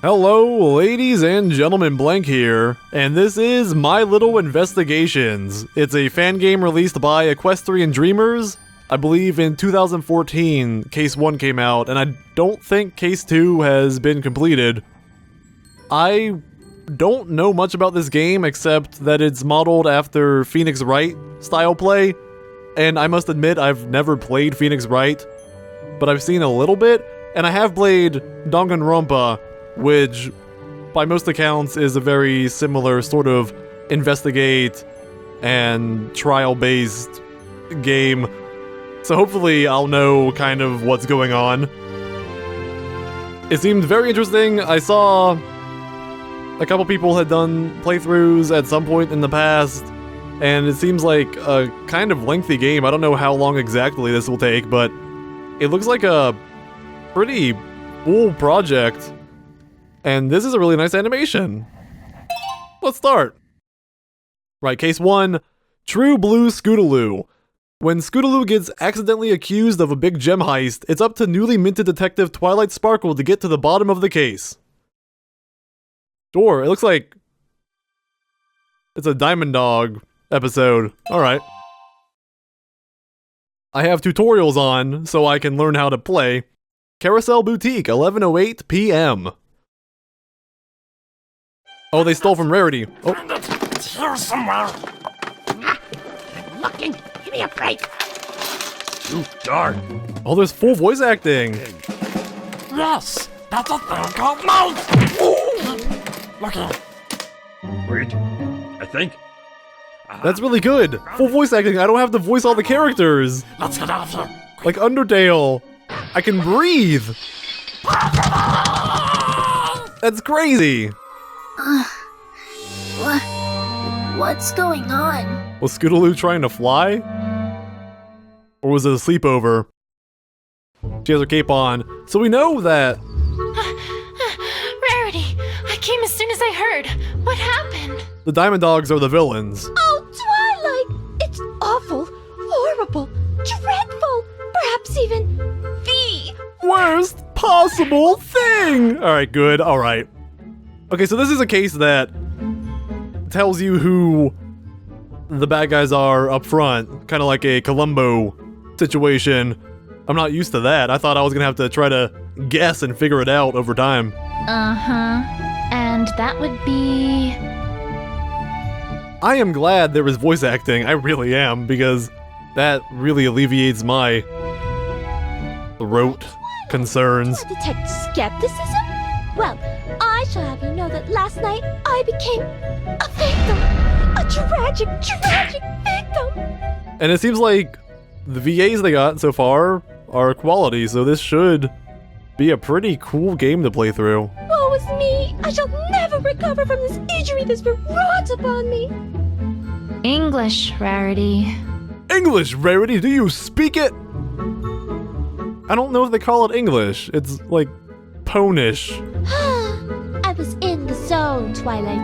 Hello, ladies and gentlemen, Blank here, and this is My Little Investigations. It's a fan game released by Equestrian Dreamers. I believe in 2014, Case 1 came out, and I don't think Case 2 has been completed. I don't know much about this game except that it's modeled after Phoenix Wright style play, and I must admit I've never played Phoenix Wright, but I've seen a little bit, and I have played Danganronpa, which, by most accounts, is a very similar sort of investigate and trial-based game. So hopefully I'll know kind of what's going on. It seemed very interesting. I saw a couple people had done playthroughs at some point in the past, and it seems like a kind of lengthy game. I don't know how long exactly this will take, but it looks like a pretty cool project. And this is a really nice animation. Let's start. Right, Case 1, True Blue Scootaloo. When Scootaloo gets accidentally accused of a big gem heist, it's up to newly minted detective Twilight Sparkle to get to the bottom of the case. Sure, it looks like it's a Diamond Dog episode. Alright. I have tutorials on, so I can learn how to play. Carousel Boutique, 11:08 p.m. Oh, they stole from Rarity. Oh. It's here somewhere. I'm looking. Give me a break. Too dark. Oh, there's full voice acting. Yes, that's a thing called mouth. Look here. Wait, I think. That's really good. Full voice acting. I don't have to voice all the characters. Let's get out of here. Like Undertale. I can breathe. That's crazy. What's going on? Was Scootaloo trying to fly? Or was it a sleepover? She has her cape on, so we know that... Rarity, I came as soon as I heard. What happened? the Diamond Dogs are the villains. Oh, Twilight! It's awful, horrible, dreadful, perhaps even the Worst possible thing! Alright, good, alright. Okay, so this is a case that tells you who the bad guys are up front, kind of like a Columbo situation. I'm not used to that. I thought I was gonna have to try to guess and figure it out over time. And that would be... I am glad there was voice acting, I really am, because that really alleviates my throat concerns. detect skepticism? Well, I shall have you know that last night I became a victim. A tragic victim. And it seems like the VAs they got so far are quality, so this should be a pretty cool game to play through. Woe is me! I shall never recover from this injury that's been wrought upon me. English, Rarity. English, Rarity, do you speak it? I don't know if they call it English. It's like Ponish. I was in the zone, Twilight.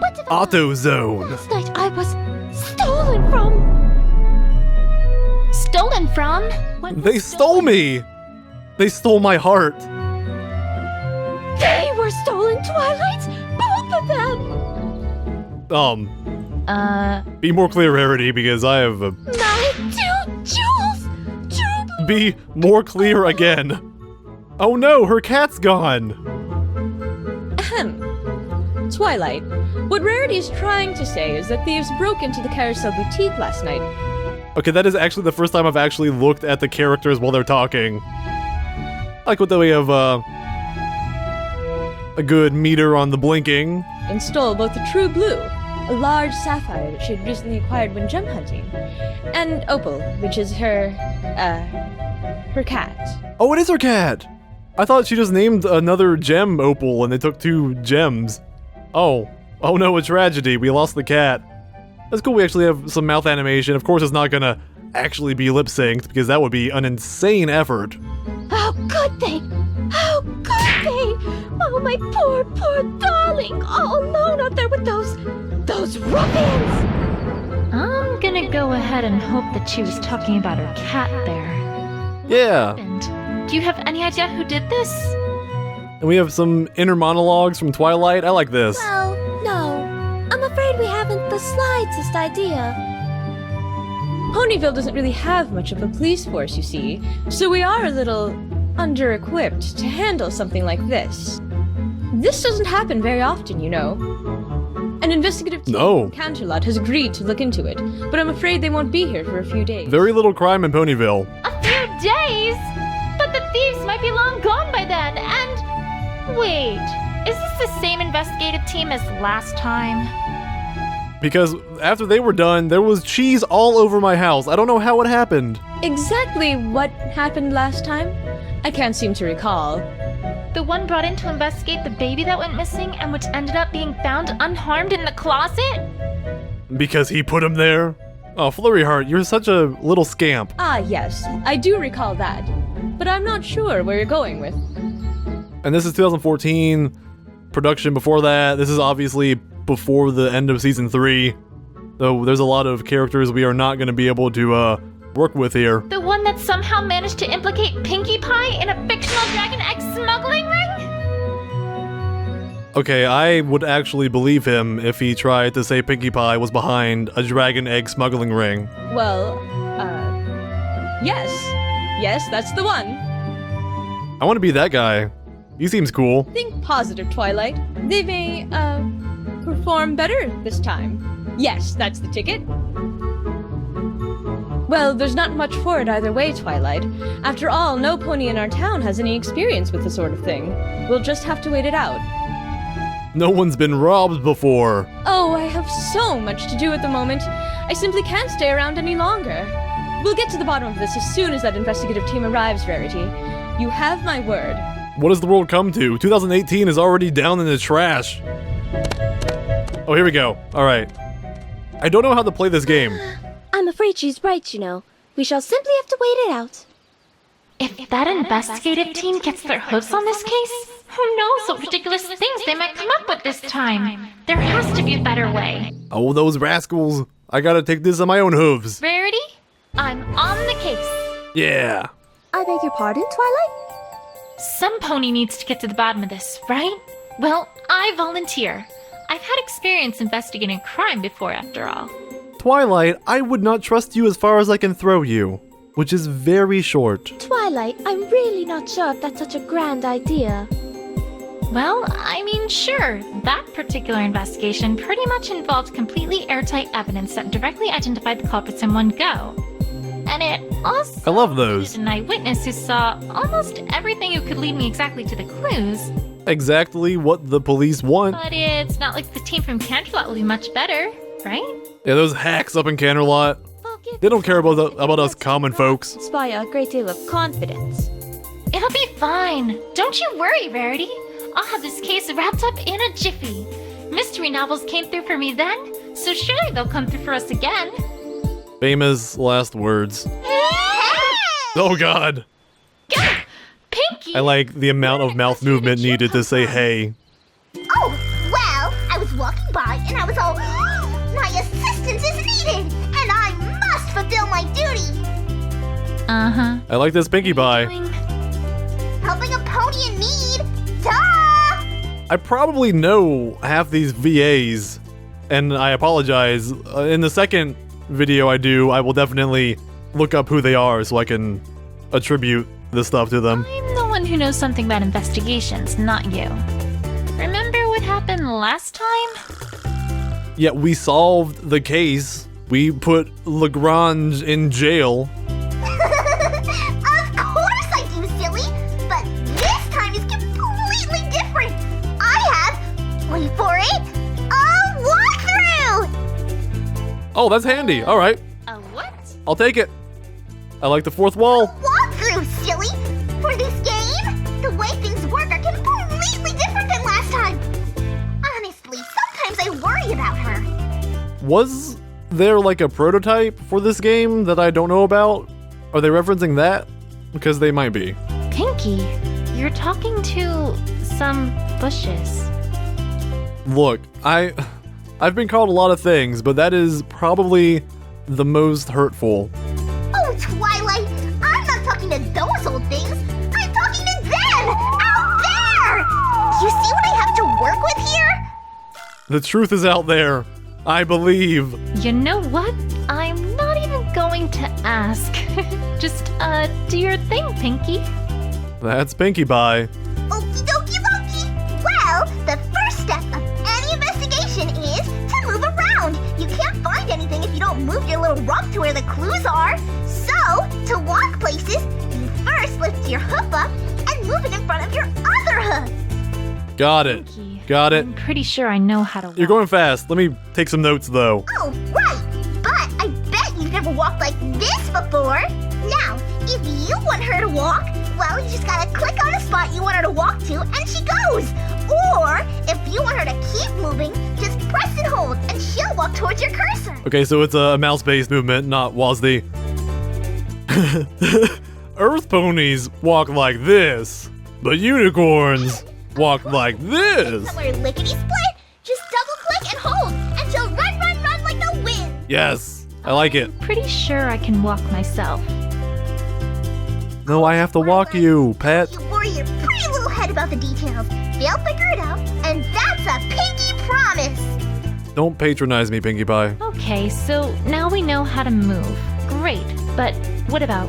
What if AutoZone. last night I was stolen from? Stolen from? What They stole me! They stole my heart. They were stolen, Twilight! Both of them! Be more clear, Rarity, because I have a... My two jewels! True Be more clear again. Oh no, her cat's gone. Ahem. Twilight, what Rarity is trying to say is that thieves broke into the Carousel Boutique last night. Okay, that is actually the first time I've actually looked at the characters while they're talking. I like what we have, a good meter on the blinking. And stole both the True Blue, a large sapphire that she had recently acquired when gem hunting, and Opal, which is her cat. Oh, it is her cat! I thought she just named another gem Opal and they took 2 gems. Oh. Oh no, a tragedy. We lost the cat. That's cool, we actually have some mouth animation. Of course it's not gonna actually be lip-synced, because that would be an insane effort. How could they? How could they? Oh, my poor darling, all alone out there with those ruffians! I'm gonna go ahead and hope that she was talking about her cat there. Yeah. And do you have any idea who did this? And we have some inner monologues from Twilight. I like this. Well, no. I'm afraid we haven't the slightest idea. Ponyville doesn't really have much of a police force, you see, so we are a little under-equipped to handle something like this. This doesn't happen very often, you know. An investigative team No. from Canterlot has agreed to look into it, but I'm afraid they won't be here for a few days. Very little crime in Ponyville. A few days? But the thieves might be long gone by then, and... Wait, is this the same investigative team as last time? Because after they were done, there was cheese all over my house. I don't know how it happened. Exactly what happened last time? I can't seem to recall. The one brought in to investigate the baby that went missing and which ended up being found unharmed in the closet? Because he put him there? Oh, Flurry Heart, you're such a little scamp. Ah, yes, I do recall that. But I'm not sure where you're going with. And this is 2014. Production before that. This is obviously before the end of season 3. Though there's a lot of characters we are not going to be able to work with here. The one that somehow managed to implicate Pinkie Pie in a fictional dragon egg smuggling ring? Okay, I would actually believe him if he tried to say Pinkie Pie was behind a dragon egg smuggling ring. Well, yes. Yes, that's the one. I want to be that guy. He seems cool. Think positive, Twilight. They may, perform better this time. Yes, that's the ticket. Well, there's not much for it either way, Twilight. After all, no pony in our town has any experience with the sort of thing. We'll just have to wait it out. No one's been robbed before. Oh, I have so much to do at the moment. I simply can't stay around any longer. We'll get to the bottom of this as soon as that investigative team arrives, Rarity. You have my word. What does the world come to? 2018 is already down in the trash. Oh, here we go. Alright. I don't know how to play this game. I'm afraid she's right, you know. We shall simply have to wait it out. If that investigative team gets their hooves on this case, who knows what ridiculous things they might come up with this time. There has to be a better way. Oh, those rascals. I gotta take this on my own hooves. Rarity, I'm on the case. Yeah. I beg your pardon, Twilight? Some pony needs to get to the bottom of this, right? Well, I volunteer. I've had experience investigating crime before, after all. Twilight, I would not trust you as far as I can throw you, which is very short. Twilight, I'm really not sure if that's such a grand idea. Well, I mean, sure. That particular investigation pretty much involved completely airtight evidence that directly identified the culprits in one go. And it also I love those. included an eyewitness who saw almost everything who could lead me exactly to the clues. Exactly what the police want. But it's not like the team from Canterlot will be much better, right? Yeah, those hacks up in Canterlot. They don't care about us common folks. Inspire a great deal of confidence. It'll be fine. Don't you worry, Rarity. I'll have this case wrapped up in a jiffy. Mystery novels came through for me then, so surely they'll come through for us again. Famous last words. Oh god. Pinkie! I like the amount of mouth movement needed to say hey. Oh, well, I was walking by and I was all, my assistance is needed, and I must fulfill my duty. Uh-huh. I like this Pinkie Pie. Helping a pony in need. Duh! I probably know half these VAs, and I apologize. In the second video I do, I will definitely look up who they are so I can attribute this stuff to them. I'm the one who knows something about investigations, not you. Remember what happened last time? Yeah, we solved the case. We put Lagrange in jail. Of course I do, silly. But this time is completely different. I have, wait for it, a walkthrough! Oh, that's handy. All right, A what? I'll take it. I like the fourth wall. Walkthrough, silly! For this game, the way things work are completely different than last time. Honestly, sometimes I worry about her. Was there like a prototype for this game that I don't know about? Are they referencing that? Because they might be. Pinkie, you're talking to some bushes. Look, I've been called a lot of things, but that is probably the most hurtful. Oh, Twilight, I'm not talking to those old things. I'm talking to them! Out there! work with here? The truth is out there. I believe. You know what? I'm not even going to ask. Just, do your thing, Pinky. That's Pinkie Pie. Okie dokie dokie. Well, the first step of any investigation is to move around. You can't find anything if you don't move your little rump to where the clues are. So, to walk places, you first lift your hoof up and move it in front of your other hoof. Got it. Pinky, Got it. I'm pretty sure I know how to walk. You're going fast. Let me take some notes, though. Oh, right. But I bet you've never walked like this before. Now, if you want her to walk, well, you just gotta click on the spot you want her to walk to, and she goes. Or, if you want her to keep moving, just press and hold, and she'll walk towards your cursor. Okay, so it's a mouse-based movement, not WASD. Earth ponies walk like this, but unicorns walk like this. Somewhere lickety-split, just double-click and hold, and she'll run like the wind. Yes, I like it. Pretty sure I can walk myself. No, I have to walk you, pet. You worry your pretty little head about the details. They'll figure it out, and that's a pinky promise. Don't patronize me, Pinkie Pie. Okay, so now we know how to move. Great, but what about,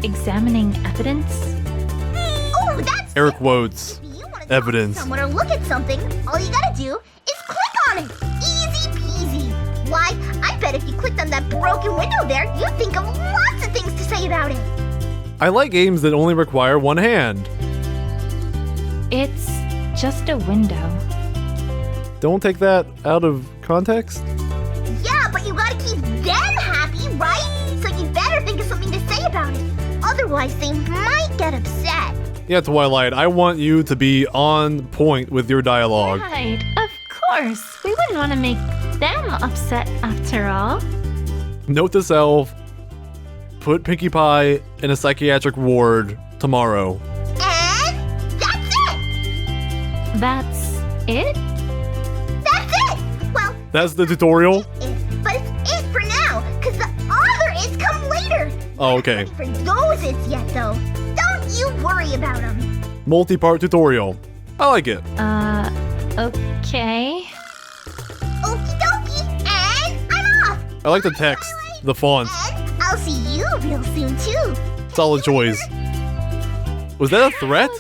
examining evidence? Oh, that's Air quotes. If you want to Evidence. someone or look at something, all you gotta do is click on it. Easy peasy. Why, I bet if you clicked on that broken window there, you'd think of lots of things to say about it. I like games that only require one hand. It's just a window. Don't take that out of context. Yeah, but you gotta keep them happy, right? So you better think of something to say about it. Otherwise, they might get upset. Yeah, Twilight, I want you to be on point with your dialogue. Right, of course. We wouldn't want to make them upset after all. Note to self, put Pinkie Pie in a psychiatric ward tomorrow. And that's it! That's it? That's it! Well, That's the tutorial? but it's it for now, because the other it's come later. Oh, okay. For those it's yet, though. Don't you worry about them. Multi-part tutorial. I like it. Okay. Okie dokie, and I'm off. I like the text, the font. And I'll see you real soon, too. Solid choice. Was that a threat?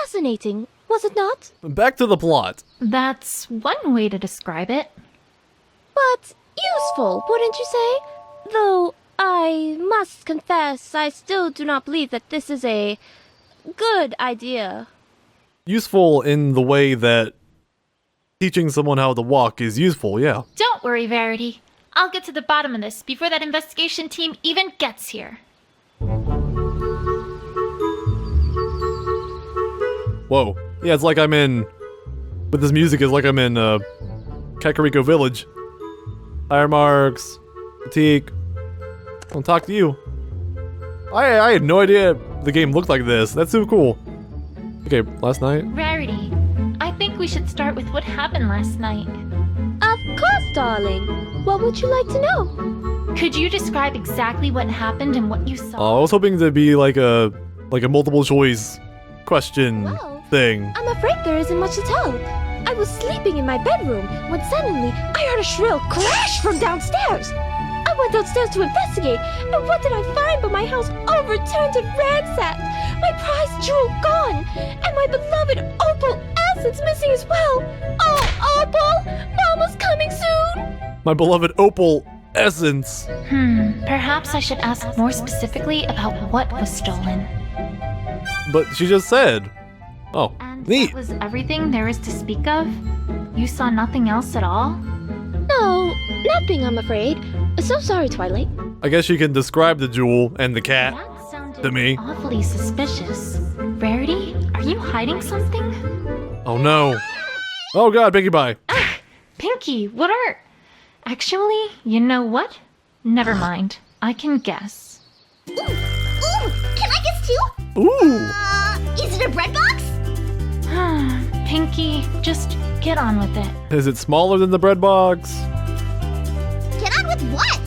Fascinating, was it not? Back to the plot. That's one way to describe it. But useful, wouldn't you say? Though I must confess, I still do not believe that this is a good idea. Useful in the way that teaching someone how to walk is useful, yeah. Don't worry, Rarity. I'll get to the bottom of this before that investigation team even gets here. Whoa. Yeah, it's like I'm in... With this music, it's like I'm in, Kakariko Village. Higher marks. Fatigue. I'll talk to you. I had no idea the game looked like this. That's so cool. Okay, last night. Rarity, I think we should start with what happened last night. Of course, darling. What would you like to know? Could you describe exactly what happened and what you I saw? was hoping to be like a multiple choice question Well, thing. I'm afraid there isn't much to tell. I was sleeping in my bedroom when suddenly I heard a shrill crash from downstairs. I went downstairs to investigate, and what did I find but my house overturned and ransacked, my prized jewel gone, and my beloved Opal essence missing as well. Oh, Opal! Mama's coming soon! My beloved Opal essence. Perhaps I should ask more specifically about what was stolen. But she just said. Oh, And neat. that was everything there is to speak of? You saw nothing else at all? No, nothing, I'm afraid. So sorry, Twilight. I guess she can describe the jewel and the cat. That sounded To me. awfully suspicious. Rarity, are you hiding something? Oh no. Oh god, Pinkie Pie. Pinky, what are... Actually, you know what? Never mind. I can guess. Ooh, can I guess too? Ooh. Is it a bread box? Pinky, just get on with it. Is it smaller than the bread box? Get on with what?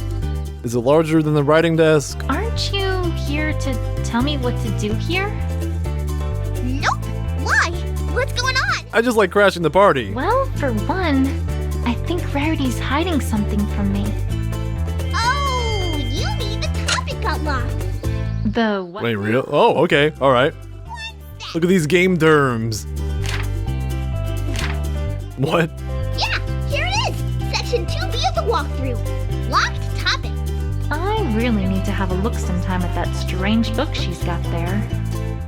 Is it larger than the writing desk? Aren't you here to tell me what to do here? Nope. Why? What's going on? I just like crashing the party. Well, for one, I think Rarity's hiding something from me. Oh, you mean the topic got locked. The what? Wait, real? Oh, okay. All right. Look at these game terms. What? Yeah, here it is. Section 2B of the walkthrough. Locked topic. I really need to have a look sometime at that strange book she's got there.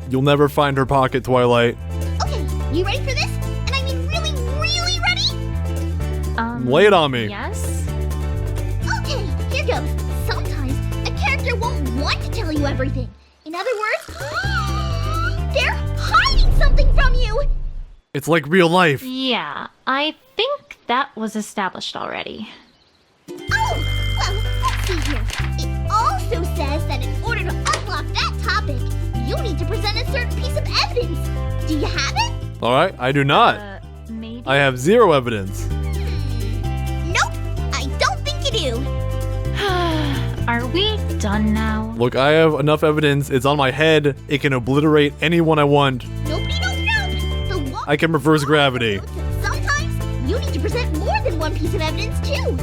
You'll never find her pocket, Twilight. Okay, you ready for this? And I mean really, really ready? Lay it on me. Yes? Okay, here goes. Sometimes a character won't want to tell you everything. In other words, they're hiding something from you. It's like real life. Yeah, I think that was established already. Oh, well, let's see here. It also says that in order to unlock that topic, you need to present a certain piece of evidence. Do you have it? All right, I do not. Maybe? I have 0 evidence. Nope, I don't think you do. Are we done now? Look, I have enough evidence. It's on my head. It can obliterate anyone I want. Nobody knows. The law I can reverse gravity. Sometimes you need to present more than one piece of evidence too.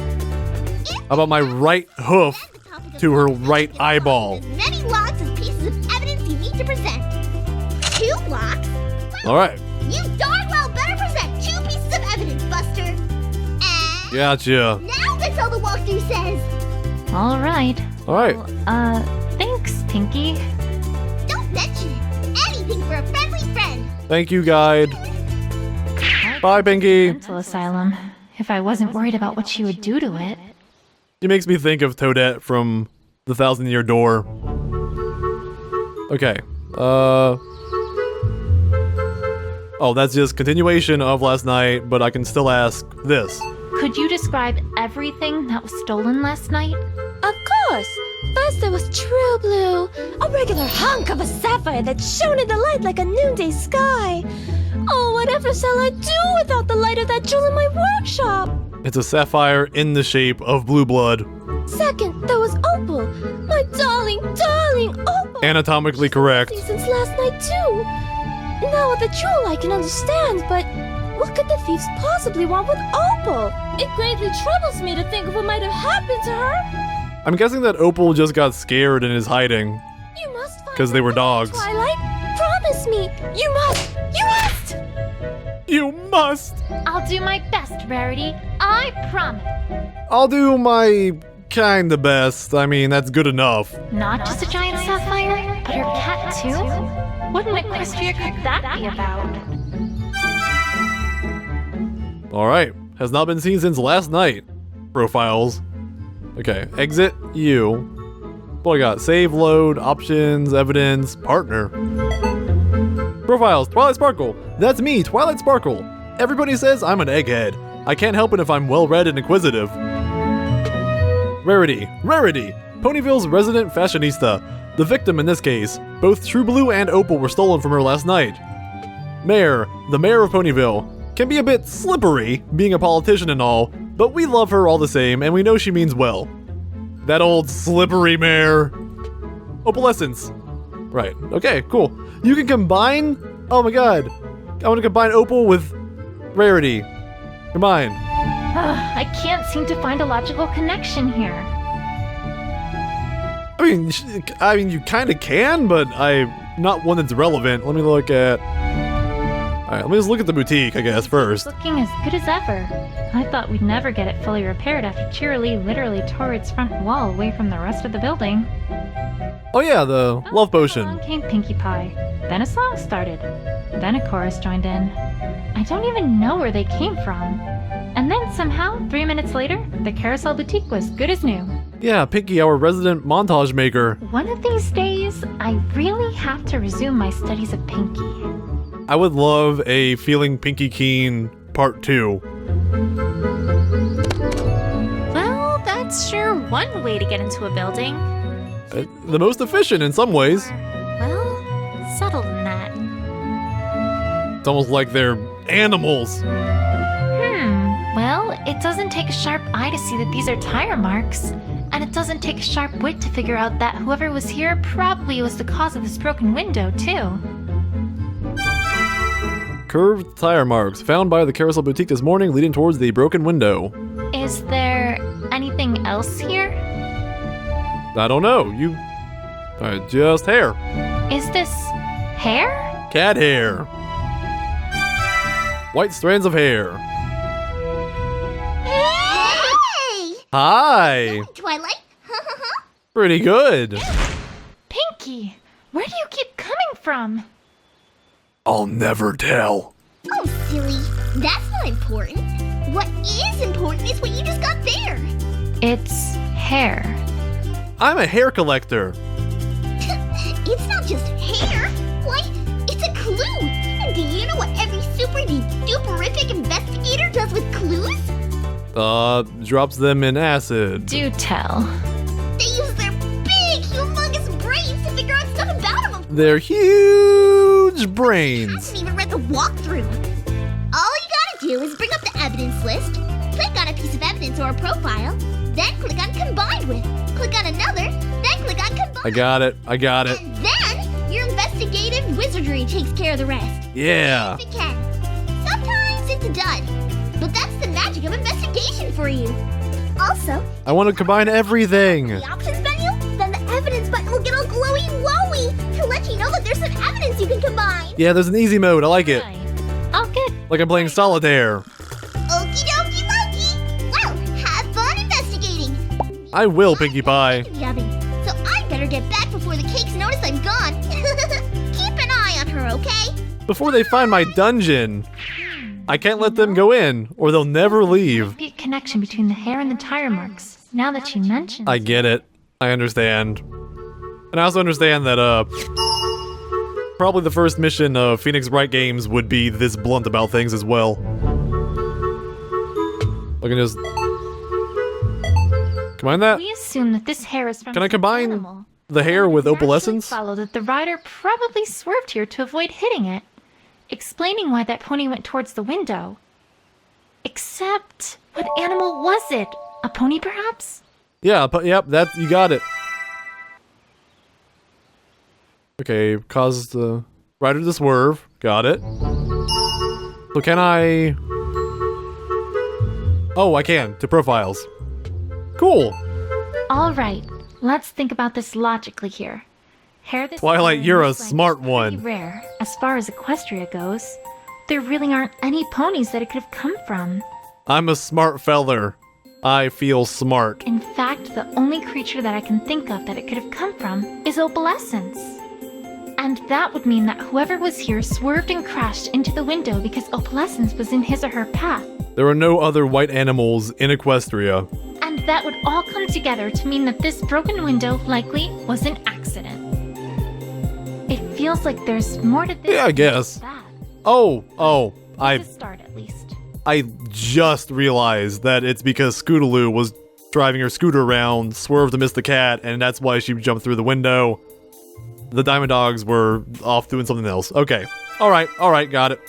How about my right hoof to her right eyeball? As many blocks as pieces of evidence you need to present. 2 blocks? All right. You darn well better present 2 pieces of evidence, Buster. And Gotcha. now that's all the walkthrough says. All right. All right. Thanks, Pinky. Don't mention it. Anything for a friendly friend. Thank you, guide. Bye, Pinky. Mental asylum. If I wasn't worried about what she would do to it. She makes me think of Toadette from The 1,000-Year Door. Okay. Oh, that's just continuation of last night, but I can still ask this. Could you describe everything that was stolen last night? Of course! First there was True Blue, a regular hunk of a sapphire that shone in the light like a noonday sky. Oh, whatever shall I do without the light of that jewel in my workshop? It's a sapphire in the shape of blue blood. Second, there was Opal, my darling, darling Opal. Anatomically correct. Since last night too. Now with the jewel I can understand, but what could the thieves possibly want with Opal? It greatly troubles me to think of what might have happened to her. I'm guessing that Opal just got scared and is hiding. You must find 'Cause they were her, dogs. Twilight, promise me. You must. You must. You must! I'll do my best, Rarity. I promise. I'll do my kinda best. I mean, that's good enough. Not just a giant sapphire, but her cat too? What an Equestria could that be about? Alright. Has not been seen since last night. Profiles. Okay. Exit you. What do I got? Save, load, options, evidence, partner. Profiles. Twilight Sparkle. That's me, Twilight Sparkle. Everybody says I'm an egghead. I can't help it if I'm well-read and inquisitive. Rarity. Rarity. Ponyville's resident fashionista. The victim in this case. Both True Blue and Opal were stolen from her last night. Mayor. The mayor of Ponyville. Can be a bit slippery, being a politician and all, but we love her all the same, and we know she means well. That old slippery mayor. Opalescence. Right. Okay, cool. You can combine... Oh my god. I want to combine Opal with Rarity. Combine. I can't seem to find a logical connection here. I mean, you kind of can, but not one that's relevant. Let me look at... Alright, let me just look at the boutique, I guess, first. It's looking as good as ever. I thought we'd never get it fully repaired after Cheerilee literally tore its front wall away from the rest of the building. Oh yeah, the love Along potion. came Pinkie Pie. Then a song started. Then a chorus joined in. I don't even know where they came from. And then somehow, 3 minutes later, the Carousel Boutique was good as new. Yeah, Pinkie, our resident montage maker. One of these days, I really have to resume my studies of Pinkie. I would love a Feeling Pinkie Keen Part 2. Well, that's sure one way to get into a building. The most efficient in some ways. Well, subtle than that. It's almost like they're animals. Well, it doesn't take a sharp eye to see that these are tire marks. And it doesn't take a sharp wit to figure out that whoever was here probably was the cause of this broken window, too. Curved tire marks found by the carousel boutique this morning leading towards the broken window. Is there anything else here? I don't know. Just hair. Is this hair? Cat hair. White strands of hair. Hey! Hi. Twilight? Pretty good. Pinky, where do you keep coming from? I'll never tell. Oh, silly. That's not important. What is important is what you just got there. It's hair. I'm a hair collector. It's not just hair. Why, it's a clue. And do you know what every super-duperific investigator does with clues? Drops them in acid. Do tell. They use their big, humongous brains to figure out stuff about them. They're huge brains. Haven't even read the walkthrough. All you gotta do is bring up the evidence list, click on a piece of evidence or a profile, then click on combined with, click on another, then click on combined. I got it. And then your investigative wizardry takes care of the rest. Yeah. If it can. Sometimes it's a dud, but that's the magic of investigation for you. Also, I want to combine everything. the options menu, then the evidence button will get all glowy-wowy to let you know that there's some evidence you can combine. Yeah, there's an easy mode. I like it. Right. I'll get. Like I'm playing solitaire. Okie dokie Loki. Well, have fun investigating. I will, Pinkie Pie. Yubbing. So I better get back before the cakes notice I'm gone. Keep an eye on her, okay? Before they find my dungeon. I can't let them go in, or they'll never leave. Be a connection between the hair and the tire marks. Now that you mention. I get it. I understand. And I also understand that, probably the first mission of Phoenix Bright Games would be this blunt about things as well. I can just combine that. We assume that this hair is from. Can I some combine animal. the hair with Naturally opalescence? Follow that the rider probably swerved here to avoid hitting it, explaining why that pony went towards the window. Except, what animal was it? A pony, perhaps? Yeah, but yep, that you got it. Okay, caused the rider to swerve. Got it. So can I? Oh, I can to profiles. Cool. All right, let's think about this logically here. Hair this Twilight, color you're in a this length smart is pretty one. Rare, as far as Equestria goes. There really aren't any ponies that it could have come from. I'm a smart feller. I feel smart. In fact, the only creature that I can think of that it could have come from is opalescence. And that would mean that whoever was here swerved and crashed into the window because opalescence was in his or her path. There are no other white animals in Equestria. And that would all come together to mean that this broken window likely was an accident. It feels like there's more to this Yeah, I guess. than that. Oh, To start at least. I just realized that it's because Scootaloo was driving her scooter around, swerved to miss the cat, and that's why she jumped through the window. The Diamond Dogs were off doing something else. Okay. Alright, got it.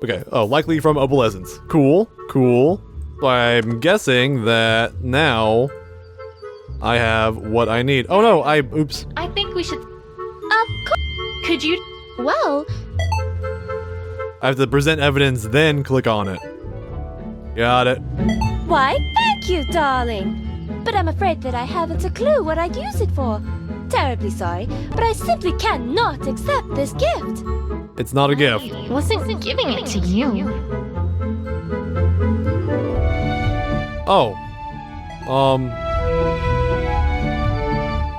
Okay, oh, likely from opalescence. Cool. So I'm guessing that now I have what I need. Oh no, oops. I think we should. Of course. Could you? Well, I have to present evidence, then click on it. Got it. why, thank you, darling. But I'm afraid that I haven't a clue what I'd use it for. Terribly sorry, but I simply cannot accept this gift. It's not a gift. I wasn't giving it to you. Oh.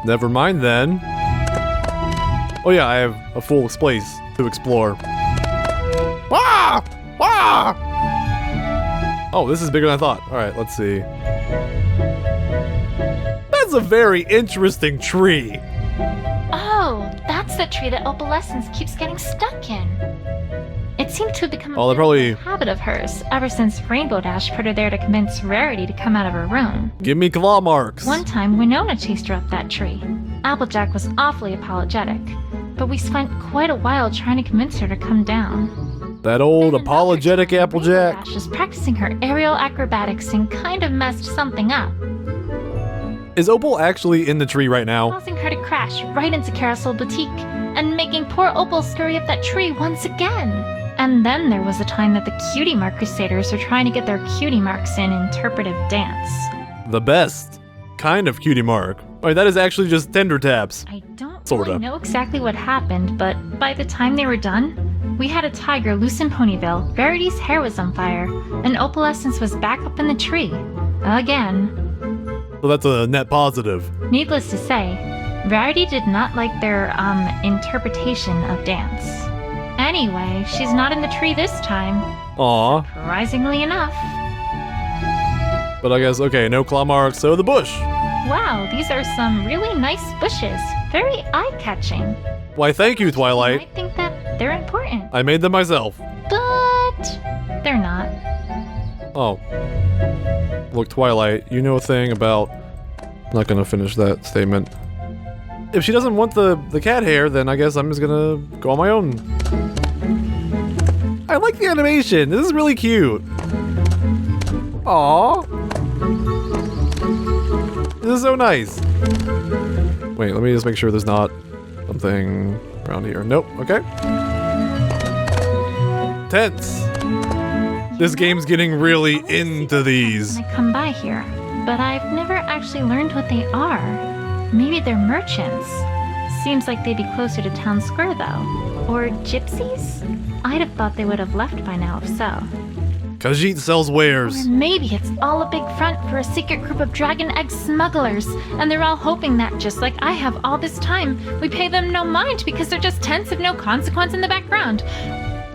Never mind then. Oh yeah, I have a full space to explore. Oh, this is bigger than I thought. Alright, let's see. That's a very interesting tree. Oh, that's the tree that opalescence keeps getting stuck in. It seemed to have become Oh, they're probably- habit of hers ever since Rainbow Dash put her there to convince Rarity to come out of her room. Give me claw marks. One time, Winona chased her up that tree. Applejack was awfully apologetic, but we spent quite a while trying to convince her to come down. That old Then another apologetic time, Applejack. Rainbow Dash was practicing her aerial acrobatics and kind of messed something up, Is Opal actually in the tree right now? causing her to crash right into Carousel Boutique. and making poor Opal scurry up that tree once again. And then there was a time that the Cutie Mark Crusaders were trying to get their cutie marks in interpretive dance. The best kind of cutie mark. Wait, that is actually just tender taps. I don't Sorta. really know exactly what happened, but by the time they were done, we had a tiger loose in Ponyville, Rarity's hair was on fire, and Opalescence was back up in the tree. Again. So that's a net positive. Needless to say, Rarity did not like their, interpretation of dance. Anyway, she's not in the tree this time. Aw. Surprisingly enough. But I guess, okay, no claw marks, so the bush. Wow, these are some really nice bushes. Very eye-catching. Why, thank you, I Twilight. think that they're important. I made them myself. But they're not. Oh. Look, Twilight, you know a thing about... I'm not gonna finish that statement. If she doesn't want the cat hair, then I guess I'm just gonna go on my own. I like the animation. This is really cute. Aww. This is so nice. Wait, let me just make sure there's not something around here. Nope, okay. Tense. This game's getting really into these. When I come by here, but I've never actually learned what they are. Maybe they're merchants. Seems like they'd be closer to town square though. Or gypsies? I'd have thought they would have left by now if so. Khajiit sells wares. Or maybe it's all a big front for a secret group of dragon egg smugglers, and they're all hoping that, just like I have all this time, we pay them no mind because they're just tents of no consequence in the background.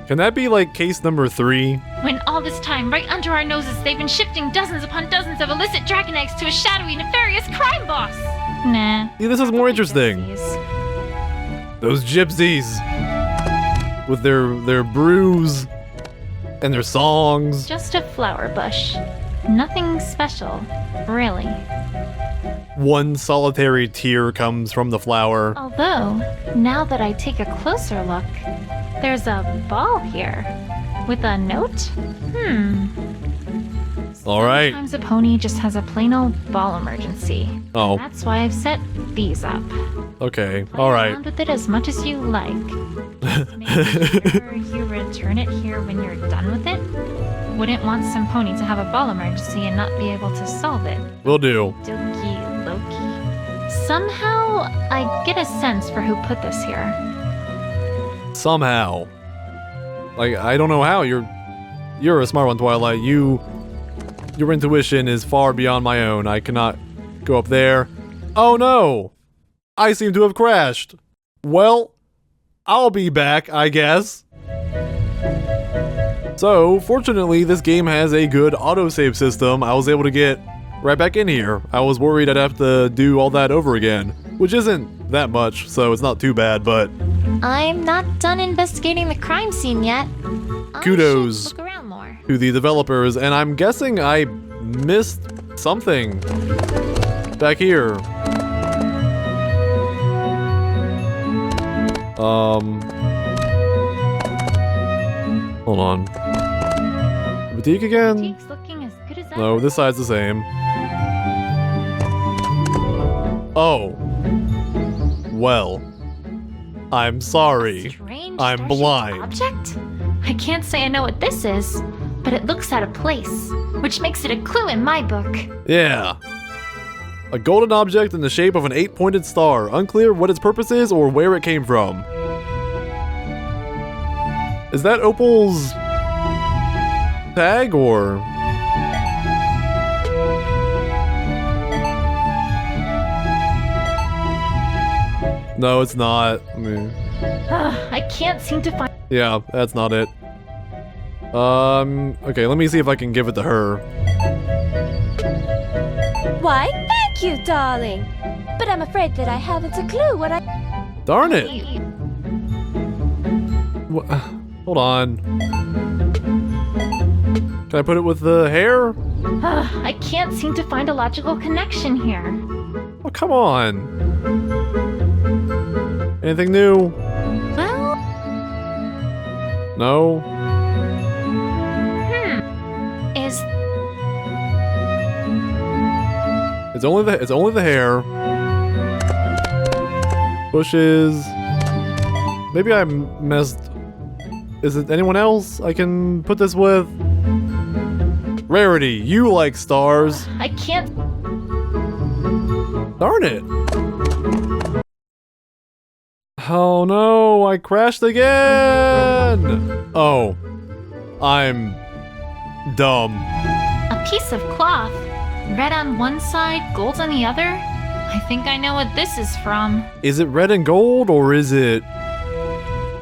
Can that be like case number 3? When all this time, right under our noses, they've been shifting dozens upon dozens of illicit dragon eggs to a shadowy, nefarious crime boss. Nah. See, this is more interesting. Gypsies. Those gypsies. With their brews and their songs. Just a flower bush. Nothing special, really. One solitary tear comes from the flower. Although, now that I take a closer look, there's a ball here. With a note? Alright. Sometimes a pony just has a plain old ball emergency. Oh, That's why I've set these up. okay. Play Alright. around with it as much as you like. Just make sure you return it here when you're done with it. Wouldn't want some pony to have a ball emergency and not be able to solve it. Will do. Doki Loki. Somehow, I get a sense for who put this here. Somehow. Like, I don't know how. You're a smart one, Twilight. Your intuition is far beyond my own. I cannot go up there. Oh no! I seem to have crashed. Well, I'll be back, I guess. So, fortunately, this game has a good autosave system. I was able to get right back in here. I was worried I'd have to do all that over again, which isn't that much, so it's not too bad, but I'm not done investigating the crime scene yet. I Kudos. should look around more. to the developers, and I'm guessing I missed something back here. Hold on. Boutique again? Boutique's looking as good as ever. No, this side's the same. Oh. Well. I'm sorry. Strange I'm starship blind. Object? I can't say I know what this is, but it looks out of place, which makes it a clue in my book. Yeah. A golden object in the shape of an 8-pointed star. Unclear what its purpose is or where it came from. Is that Opal's tag or? No, it's not. I mean, I can't seem to find. yeah, that's not it. Okay, let me see if I can give it to her. Why, thank you, darling. But I'm afraid that I haven't a clue what I... Darn it. Hold on. Can I put it with the hair? I can't seem to find a logical connection here. Oh, come on. Anything new? Well, No? is It's only the hair. Bushes. Maybe I messed... Is it anyone else I can put this with? Rarity, you like stars. I can't. Darn it. Oh no, I crashed again! Oh, I'm dumb. A piece of cloth. Red on one side, gold on the other? I think I know what this is from. Is it red and gold, or is it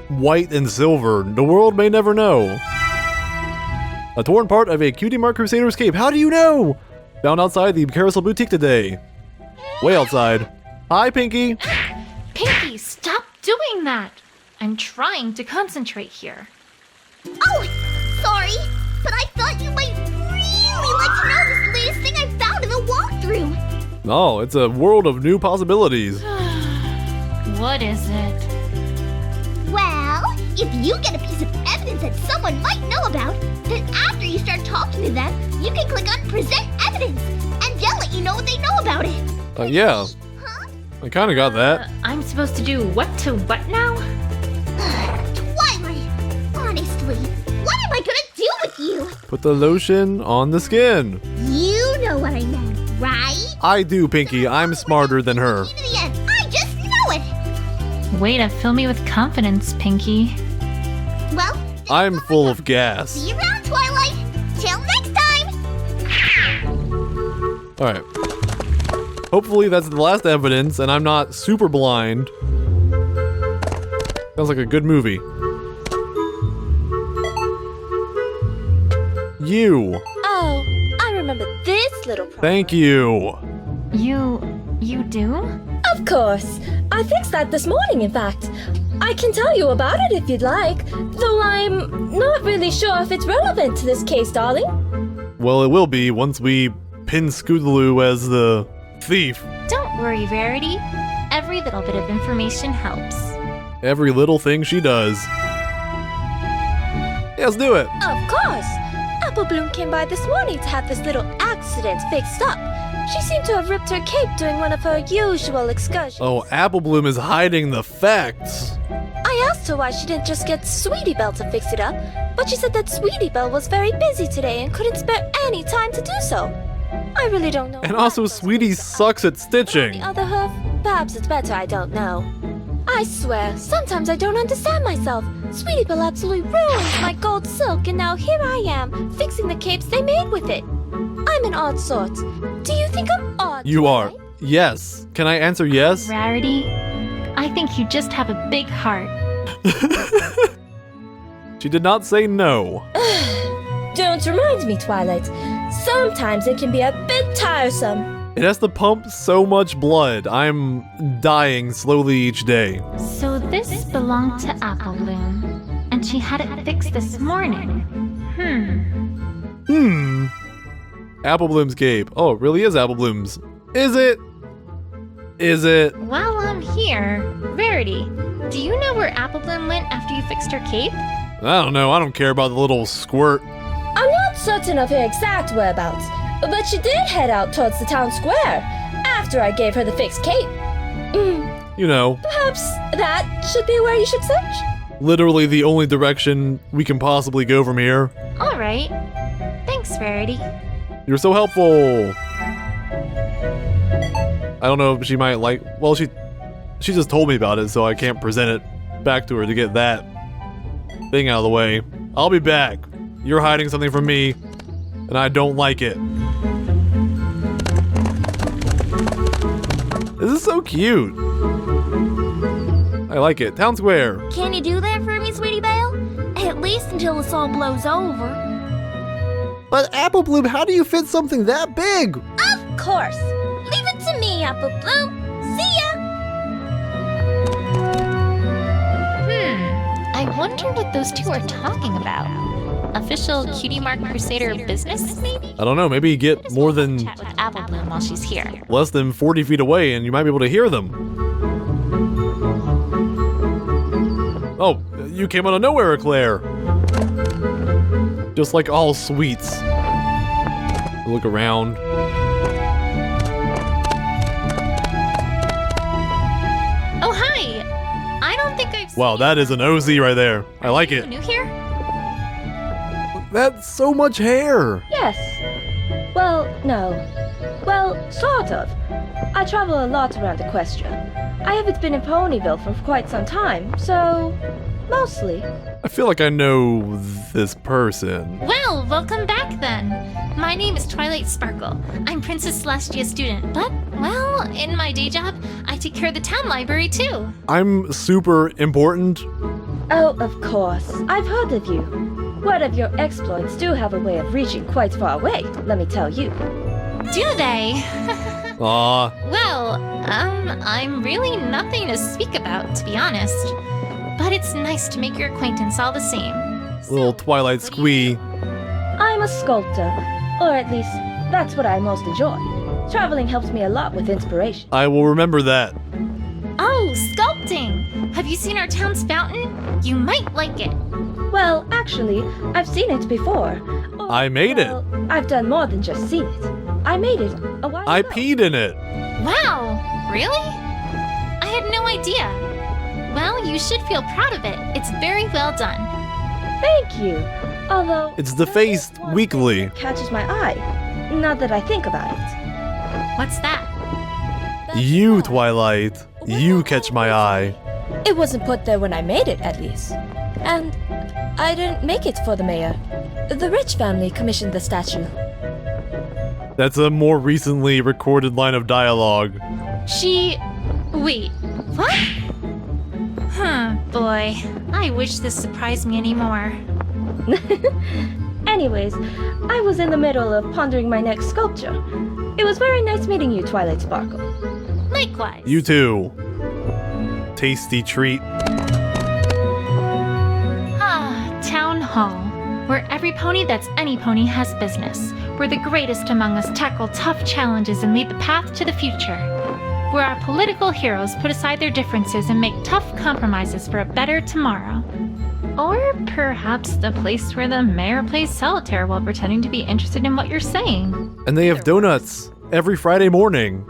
white and silver? The world may never know. A torn part of a Cutie Mark Crusader's cape. How do you know? Found outside the Carousel Boutique today. Way outside. Hi, Pinky. Pinky, stop doing that! I'm trying to concentrate here. Oh, sorry, but I thought you might really like to know this latest thing I found in the walkthrough. Oh, it's a world of new possibilities. What is it? Well, if you get a piece of evidence that someone might know about, then after you start talking to them, you can click on Present Evidence, and they'll let you know what they know about it. Yeah, Huh? I kind of got that. I'm supposed to do what to what now? Twilight, honestly, what am I gonna do with you? Put the lotion on the skin. You know what I meant, right? I do, Pinky. I'm smarter than her. To the end, I just know it. Way to fill me with confidence, Pinky. Well, I'm full of gas. see you around, Twilight. Till next time. Alright. Hopefully that's the last evidence and I'm not super blind. Sounds like a good movie. You. Oh, I remember this little problem. Thank you. You do? Of course. I fixed that this morning, in fact. I can tell you about it if you'd like, though I'm not really sure if it's relevant to this case, darling. Well, it will be once we pin Scootaloo as the thief. Don't worry, Rarity. Every little bit of information helps. Every little thing she does. Yeah, let's do it. Of course. Apple Bloom came by this morning to have this little accident fixed up. She seemed to have ripped her cape during one of her usual excursions. Oh, Apple Bloom is hiding the facts. I asked her why she didn't just get Sweetie Belle to fix it up, but she said that Sweetie Belle was very busy today and couldn't spare any time to do so. I really don't know. And what also, those Sweetie words are. sucks at On stitching. the other half, perhaps it's better I don't know. I swear, sometimes I don't understand myself. Sweetie Belle absolutely ruined my gold silk, and now here I am, fixing the capes they made with it. I'm an odd sort. Do you think I'm odd? You are. Twilight? Yes. Can I answer yes? Rarity, I think you just have a big heart. She did not say no. Don't remind me, Twilight. Sometimes it can be a bit tiresome. It has to pump so much blood. I'm dying slowly each day. So this belonged to Apple Bloom, and she had it fixed this morning. Apple Bloom's cape. Oh, it really is Apple Bloom's. Is it? Is it? While I'm here, Rarity, do you know where Apple Bloom went after you fixed her cape? I don't know. I don't care about the little squirt. I'm not certain of her exact whereabouts, but she did head out towards the town square after I gave her the fixed cape. You know, Perhaps that should be where you should search? literally the only direction we can possibly go from here. All right. Thanks, Rarity. You're so helpful. I don't know if she might like. Well, she just told me about it, so I can't present it back to her to get that thing out of the way. I'll be back. You're hiding something from me, and I don't like it. This is so cute. I like it. Town Square. Can you do that for me, Sweetie Belle? At least until this all blows over. But Apple Bloom, how do you fit something that big? Of course. Leave it to me, Apple Bloom. See ya. I wonder what those two are talking about. Official Cutie Mark Crusader business, maybe? I don't know. Maybe you get more than Chat with Apple Bloom while she's here. less than 40 feet away, and you might be able to hear them. Oh, you came out of nowhere, Eclair. Just like all sweets. Look around. Oh, hi! I don't think I've Wow, seen that is an OZ right there. I like you it. new here? That's so much hair. Yes. Well, no. Well, sort of. I travel a lot around Equestria. I haven't been in Ponyville for quite some time, so mostly. I feel like I know this person. Well, welcome back then. My name is Twilight Sparkle. I'm Princess Celestia's student, but, well, in my day job, I take care of the town library too. I'm super important. Oh, of course. I've heard of you. Word of your exploits do have a way of reaching quite far away, let me tell you. Do they? Aw, Well, I'm really nothing to speak about, to be honest. But it's nice to make your acquaintance all the same. little Twilight squee. I'm a sculptor, or at least that's what I most enjoy. Traveling helps me a lot with inspiration. I will remember that. Oh, sculpting! Have you seen our town's fountain? You might like it. Well, actually, I've seen it before. Or, I made it. well, I've done more than just seen it. I made it a while I ago. peed in it. Wow, really? I had no idea. Well, you should feel proud of it. It's very well done. Thank you. Although It's defaced there's one weekly. thing that catches my eye. Not that I think about it. What's that? That's You, why. Twilight. You catch my eye. It wasn't put there when I made it, at least. And I didn't make it for the mayor. The Rich family commissioned the statue. That's a more recently recorded line of dialogue. Wait, what? Boy. I wish this surprised me anymore. Anyways, I was in the middle of pondering my next sculpture. It was very nice meeting you, Twilight Sparkle. Likewise. You too. Tasty treat. Town Hall. Where every pony that's any pony has business. Where the greatest among us tackle tough challenges and lead the path to the future. Where our political heroes put aside their differences and make tough compromises for a better tomorrow. Or perhaps the place where the mayor plays solitaire while pretending to be interested in what you're saying. And they have donuts every Friday morning.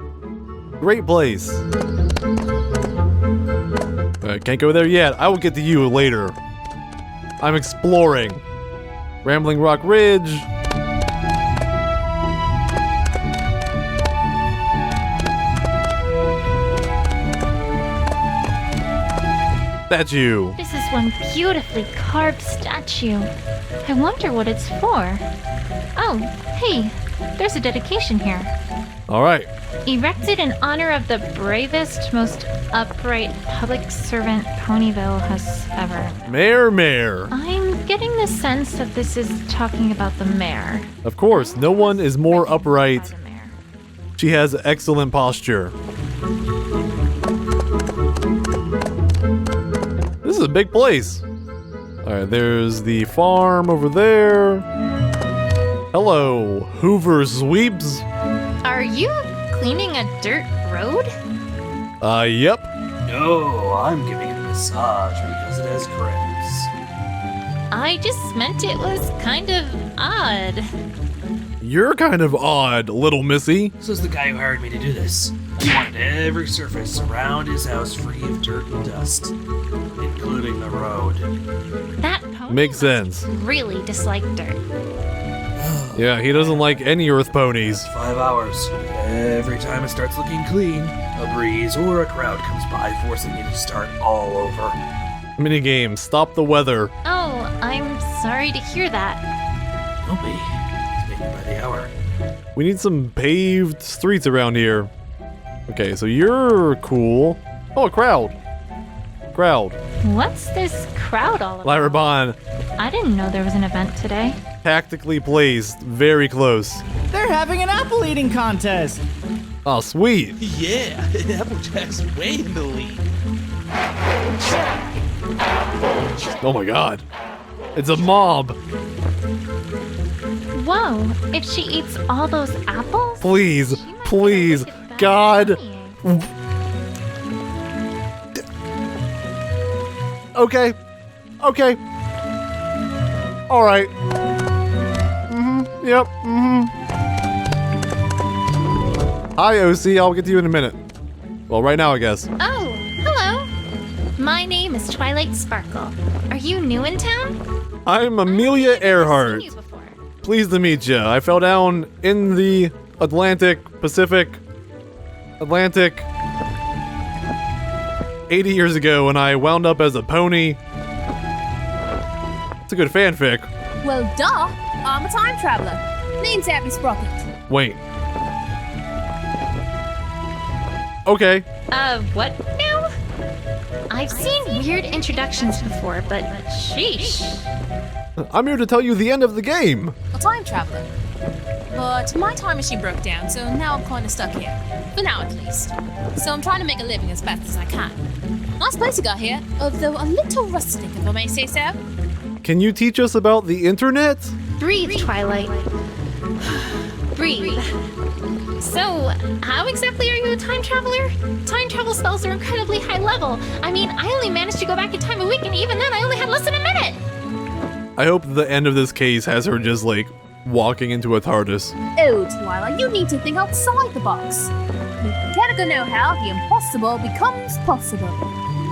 Great place. Can't go there yet. I will get to you later. I'm exploring. Rambling Rock Ridge. Statue. This is one beautifully carved statue. I wonder what it's for. Oh, hey, there's a dedication here. All right. Erected in honor of the bravest, most upright public servant Ponyville has ever. Mayor. I'm getting the sense that this is talking about the mayor. Of course, no one is more upright. By the mayor. She has excellent posture. This is a big place. All right, there's the farm over there. Hello, Hoover Sweeps. Are you cleaning a dirt road? Yep. No, I'm giving it a massage because it has cramps. I just meant it was kind of odd. You're kind of odd, little missy. Says the guy who hired me to do this. He wanted every surface around his house free of dirt and dust, including the road. That pony Makes must sense. really dislike dirt. Yeah, he doesn't like any earth ponies. 5 hours. Every time it starts looking clean, a breeze or a crowd comes by, forcing me to start all over. Minigame, stop the weather. Oh, I'm sorry to hear that. Don't be. It's maybe by the hour. We need some paved streets around here. Okay, so you're cool. Oh, a crowd. What's this crowd all about? Lyra Bond, I didn't know there was an event today. tactically placed, very close. They're having an apple eating contest. Oh, sweet. Yeah, Applejack's way in the lead. Oh my god. It's a mob. Whoa, if she eats all those apples? Please, she might please, get bad God. ponying. Okay. Alright. Yep. Hi, OC. I'll get to you in a minute. Well, right now, I guess. Oh, hello. My name Twilight Sparkle. Are you new in town? I'm Amelia I've seen Earhart. you before. Pleased to meet you. I fell down in the Pacific, 80 years ago, and I wound up as a pony. It's a good fanfic. Well, duh. I'm a time traveler. Name's Abby Sprocket. Wait. Okay. What now? I've seen weird introductions before, but sheesh. I'm here to tell you the end of the game. A time traveler. But my time machine broke down, so now I'm kind of stuck here. For now, at least. So I'm trying to make a living as fast as I can. Nice place you got here, although a little rustic, if I may say so. Can you teach us about the internet? Breathe, Twilight. Breathe. So, how exactly are you a time traveler? Time travel spells are incredibly high level. I mean, I only managed to go back in time a week, and even then I only had less than a minute. I hope the end of this case has her just like walking into a TARDIS. Oh, Twilight, you need to think outside the box. You gotta know how the impossible becomes possible.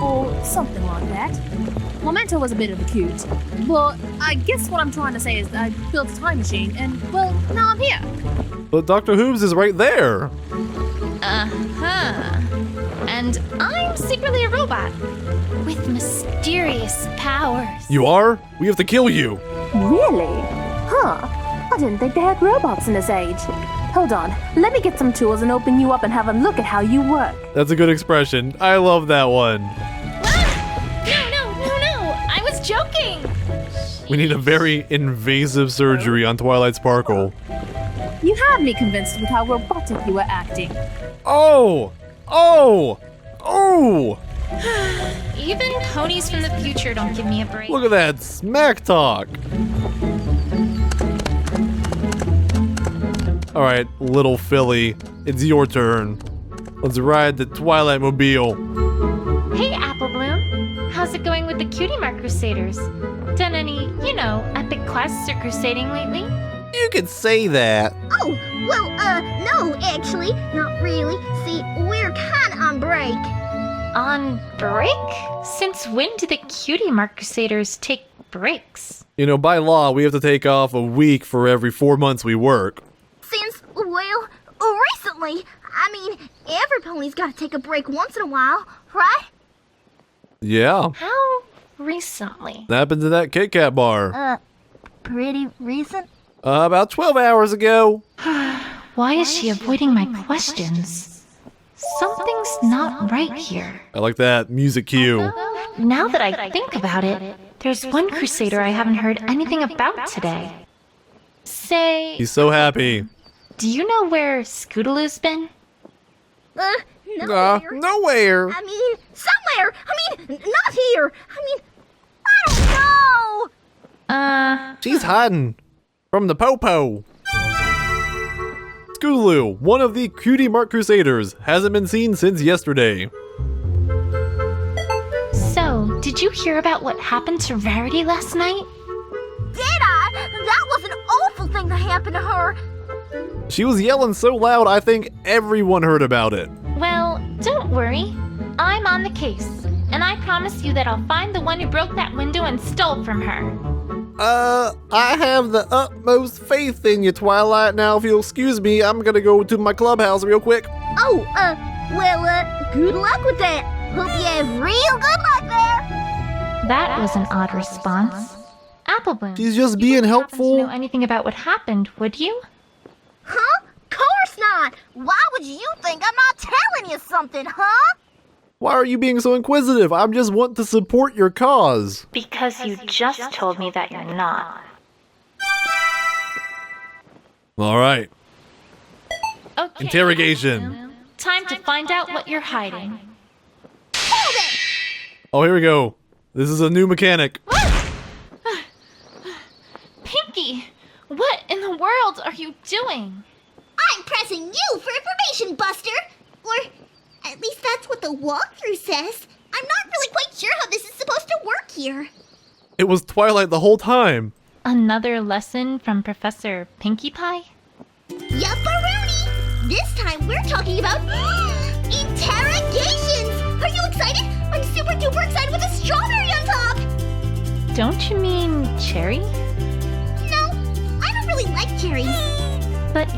Or something like that. My mentor was a bit of a coot. But I guess what I'm trying to say is I built a time machine, and, well, now I'm here. But Dr. Hoobs is right there. Uh-huh. And I'm secretly a robot with mysterious powers. You are? We have to kill you. Really? Huh. I didn't think they had robots in this age. Hold on. Let me get some tools and open you up and have a look at how you work. That's a good expression. I love that one. No. I was joking. We need a very invasive surgery on Twilight Sparkle. You had me convinced with how robotic you were acting. Oh! Even ponies from the future don't give me a break. Look at that smack talk. Alright, little Philly, it's your turn. Let's ride the Twilight Mobile. Hey, Apple Bloom. How's it going with the Cutie Mark Crusaders? Done any, epic quests or crusading lately? You could say that. Oh, well, no, actually, not really. See, we're kinda on break. On break? Since when do the Cutie Mark Crusaders take breaks? By law, we have to take off a week for every 4 months we work. Since, well, recently. I mean, every pony's gotta take a break once in a while, right? Yeah. How recently? That happened to that Kit Kat bar. Pretty recent? About 12 hours ago. Why is she avoiding my questions? Something's not right here. I like that music cue. Now that I think about it, there's one crusader I haven't heard anything about today. Say, He's so happy. do you know where Scootaloo's been? Nowhere. Nowhere. I mean, somewhere. I mean, not here. I mean, I don't know. She's hiding from the Popo. Scootaloo, one of the Cutie Mark Crusaders, hasn't been seen since yesterday. So, did you hear about what happened to Rarity last night? Did I? That was an awful thing that happened to her. She was yelling so loud, I think everyone heard about it. Well, don't worry. I'm on the case, and I promise you that I'll find the one who broke that window and stole from her. I have the utmost faith in you, Twilight. Now, if you'll excuse me, I'm gonna go to my clubhouse real quick. Oh, well, good luck with that. Hope you have real good luck there. That was an odd response. Applebloom. She's just you being wouldn't happen helpful. to know anything about what happened, would you? Huh? Course not. Why would you think I'm not telling you something, huh? Why are you being so inquisitive? I just want to support your cause. Because you just told me that you're not. All right. Okay. Interrogation. Time to find out what you're hiding. Hold it! Oh, here we go. This is a new mechanic. Pinky, what in the world are you doing? I'm pressing you for information, Buster! Or, at least that's what the walkthrough says. I'm not really quite sure how this is supposed to work here. It was Twilight the whole time. Another lesson from Professor Pinkie Pie? Yupperoni! This time we're talking about interrogations! Are you excited? I'm super duper excited with a strawberry on top! Don't you mean cherry? No, I don't really like cherries. But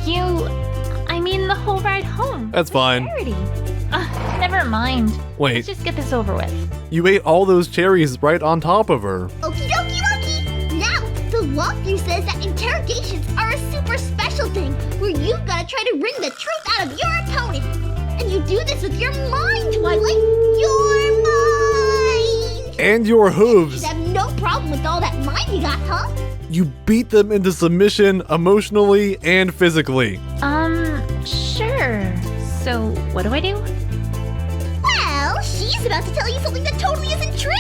I mean the whole ride home. That's fine. Rarity. Never mind. Wait. Let's just get this over with. You ate all those cherries right on top of her. Okie dokie dokie! Now, the walkthrough says that interrogations are a super special thing where you've got to try to wring the truth out of your opponent. And you do this with your mind, Twilight. Your mind! And your You hooves. have no problem with all that mind you got, huh? You beat them into submission emotionally and physically. Sure. So, what do I do? Well, she's about to tell you something that totally isn't true.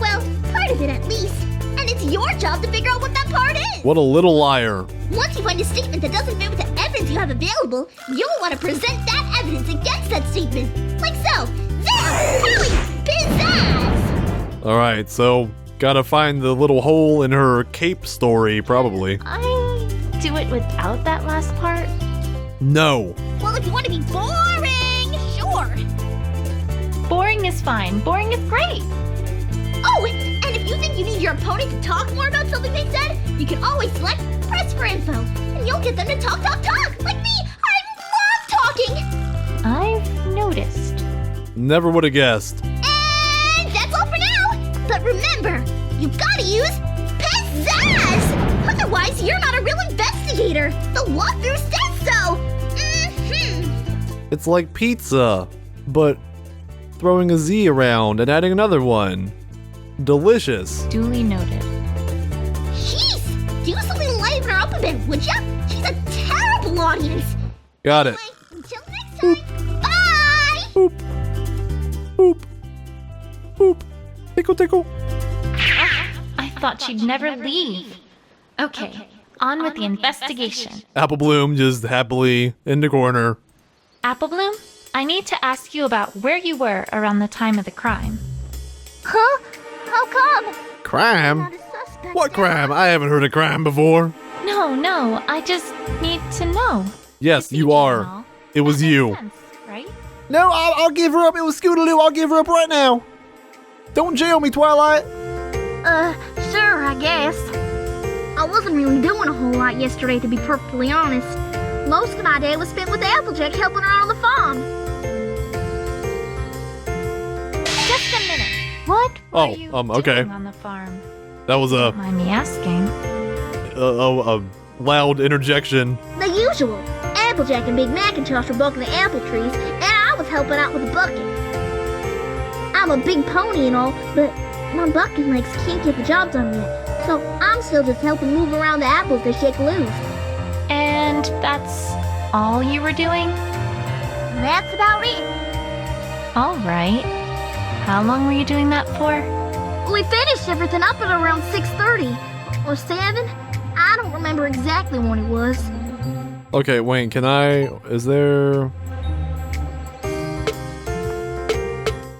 Well, part of it at least. And it's your job to figure out what that part is. What a little liar. Once you find a statement that doesn't fit with the evidence you have available, you'll want to present that evidence against that statement. Like so. There! Howie! Pizzazz! Alright, so gotta find the little hole in her cape story, probably. I do it without that last part. No. Well, if you want to be boring, sure. Boring is fine. Boring is great. Oh, and if you think you need your opponent to talk more about something they said, you can always select press for info, and you'll get them to talk. Like me, I love talking. I've noticed. Never would have guessed. And that's all for now. But remember, you gotta use pizzazz. Otherwise, you're not a real investigator. The walkthrough says so. It's like pizza, but throwing a Z around and adding another one. Delicious. Duly noted. Jeez, do something to liven her up a bit, would ya? She's a terrible audience. Got it. Anyway, until next time, bye! Boop. Boop. Boop. Tickle, tickle. I thought she'd never leave. Okay, on with the investigation. Apple Bloom just happily in the corner. Apple Bloom, I need to ask you about where you were around the time of the crime. Huh? How come? Crime? Not a suspect. What crime? I haven't heard of crime before. No, I just need to know. Yes, you Procedure and are. all. It was That makes you. sense, right? No, I'll give her up. It was Scootaloo. I'll give her up right now. Don't jail me, Twilight. Sure, I guess. I wasn't really doing a whole lot yesterday, to be perfectly honest. Most of my day was spent with Applejack helping her on the farm. Just a minute. What Oh, were you okay. doing on the farm? That was Don't mind me asking. a loud interjection. The usual. Applejack and Big Macintosh were bucking the apple trees, and I was helping out with the bucket. I'm a big pony and all, but my bucking legs can't get the job done yet, so I'm still just helping move around the apples they shake loose. And that's all you were doing? That's about it. All right. How long were you doing that for? We finished everything up at around 6:30 or 7. I don't remember exactly when it was. Okay, Wayne, is there...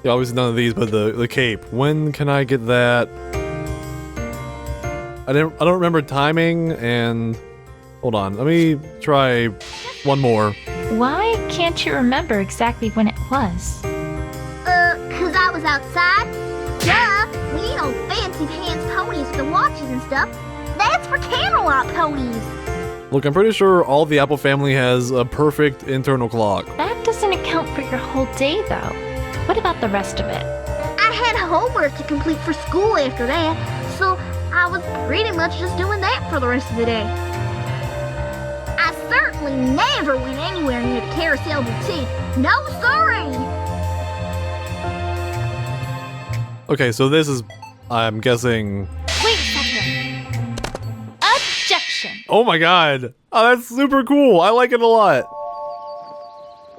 Yeah, obviously none of these, but the cape. When can I get that? I don't remember timing, and... Hold on, let me try one more. Why can't you remember exactly when it was? 'Cause I was outside. Duh, we need old fancy pants ponies with the watches and stuff. That's for Camelot ponies. Look, I'm pretty sure all the Apple family has a perfect internal clock. That doesn't account for your whole day, though. What about the rest of it? I had homework to complete for school after that, so I was pretty much just doing that for the rest of the day. I certainly never went anywhere near the Carousel Boutique. No siree! Okay, so this is, I'm guessing... Wait a second. Objection! Oh my god! Oh, that's super cool! I like it a lot!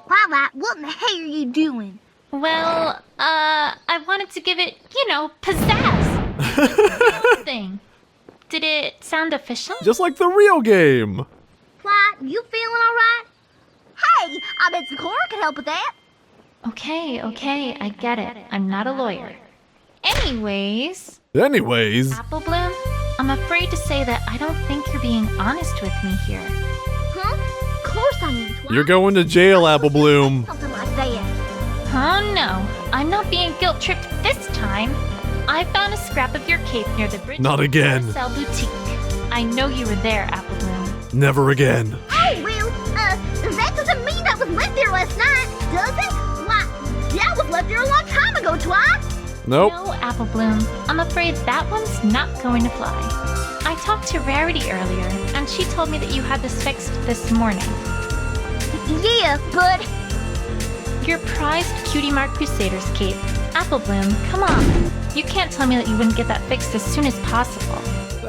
Twilight, what in the hell are you doing? Well, I wanted to give it, pizzazz. Thing. Did it sound official? Just like the real game! Twilight, you feeling alright? Hey, I bet Sakura could help with that. Okay, I get it. I'm not a lawyer. Anyways, Apple Bloom, I'm afraid to say that I don't think you're being honest with me here. Huh? Of course I am, Twilight. You're going to jail, Apple Bloom. Something like that. Oh no, I'm not being guilt-tripped this time. I found a scrap of your cape near the bridge. Not again. Cell boutique. I know you were there, Apple Bloom. Never again. Oh, well, that doesn't mean that was left there last night, does it? Why, that was left there a long time ago, Twilight. Nope. No, Apple Bloom. I'm afraid that one's not going to fly. I talked to Rarity earlier, and she told me that you had this fixed this morning. Yeah, but... Your prized Cutie Mark Crusaders cape. Apple Bloom, come on. You can't tell me that you wouldn't get that fixed as soon as possible.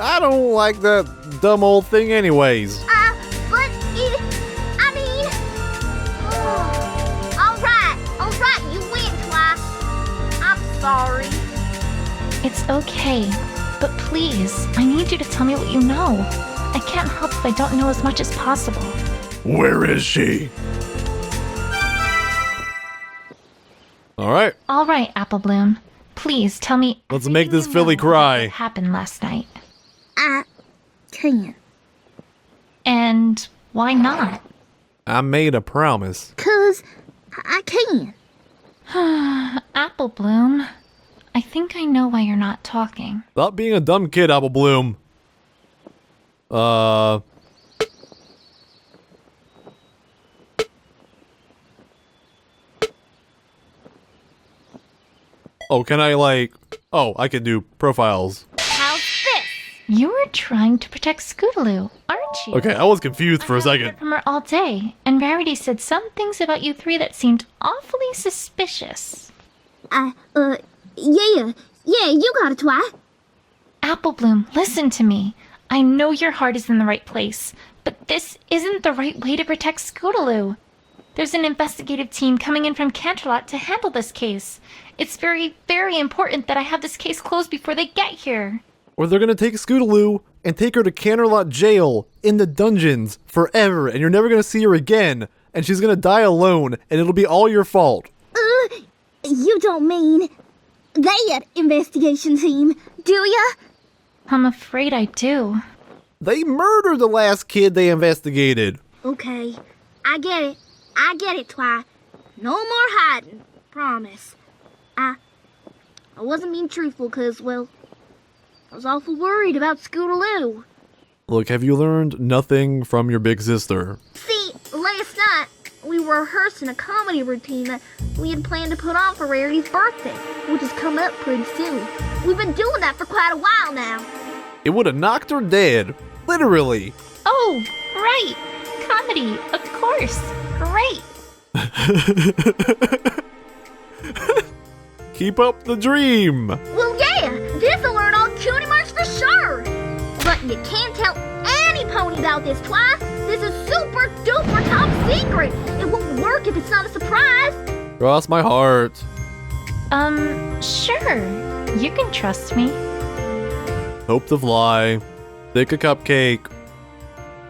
I don't like that dumb old thing anyways. But it... I mean... Alright, you win, Twi. I'm sorry. It's okay, but please, I need you to tell me what you know. I can't help if I don't know as much as possible. Where is she? Alright, All right, Apple Bloom. Please tell me. let's make this everything you filly know cry. about what happened last night. I can't. And why not? I made a promise. 'Cause I can. Apple Bloom. I think I know why you're not talking. Stop being a dumb kid, Apple Bloom. Oh, can I oh, I can do profiles. How's this? You were trying to protect Scootaloo, aren't you? Okay, I was confused for a I haven't second. heard from her all day, and Rarity said some things about you three that seemed awfully suspicious. Yeah, you got it, Twi. Apple Bloom, listen to me. I know your heart is in the right place, but this isn't the right way to protect Scootaloo. There's an investigative team coming in from Canterlot to handle this case. It's very, very important that I have this case closed before they get here. Or they're gonna take Scootaloo and take her to Canterlot jail in the dungeons forever, and you're never gonna see her again, and she's gonna die alone, and it'll be all your fault. You don't mean that investigation team, do ya? I'm afraid I do. They murdered the last kid they investigated. Okay, I get it, Twi. No more hiding, promise. I wasn't being truthful because, well, I was awful worried about Scootaloo. Look, have you learned nothing from your big sister? See, last night, we were rehearsing a comedy routine that we had planned to put on for Rarity's birthday, which is coming up pretty soon. We've been doing that for quite a while now. It would have knocked her dead. Literally. Oh, right. Comedy, of course. Great. Keep up the dream. Well, yeah, this'll learn all cutie marks for sure. But you can't tell any pony about this, Twi. This is super duper top secret. It won't work if it's not a surprise. Cross my heart. Sure. You can trust me. Hope to fly. Stick a cupcake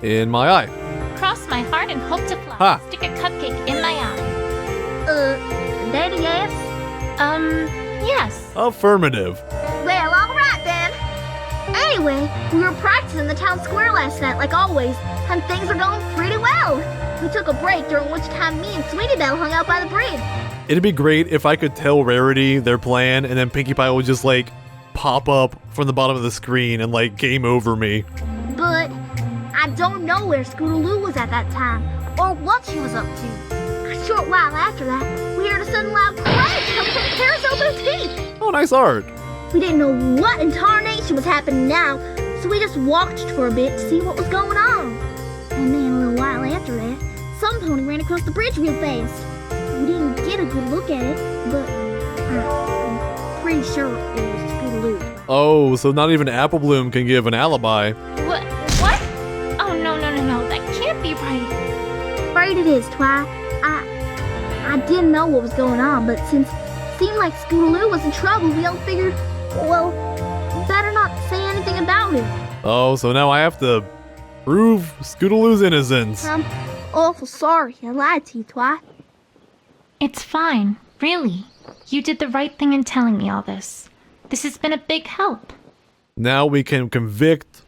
in my eye. Cross my heart and hope to fly. Ha. Stick a cupcake in my eye. Daddy, yes? Yes. Affirmative. Well, alright then. Anyway, we were practicing in the town square last night, like always, and things are going pretty well. We took a break, during which time me and Sweetie Belle hung out by the bridge. It'd be great if I could tell Rarity their plan, and then Pinkie Pie would just, pop up from the bottom of the screen and, game over me. But I don't know where Scootaloo was at that time, or what she was up to. A short while after that, we heard a sudden loud crash come from the carousel boutique. Oh, nice art. We didn't know what in tarnation was happening now, so we just watched for a bit to see what was going on. And then a little while after that, some pony ran across the bridge real fast. We didn't get a good look at it, but I'm pretty sure it was Scootaloo. Oh, so not even Apple Bloom can give an alibi. What? Oh, no. That can't be right. Afraid it is, Twi. I didn't know what was going on, but since it seemed like Scootaloo was in trouble, we all figured, well, better not say anything about it. Oh, so now I have to prove Scootaloo's innocence. I'm awful sorry I lied to you, Twi. It's fine. Really. You did the right thing in telling me all this. This has been a big help. Now we can convict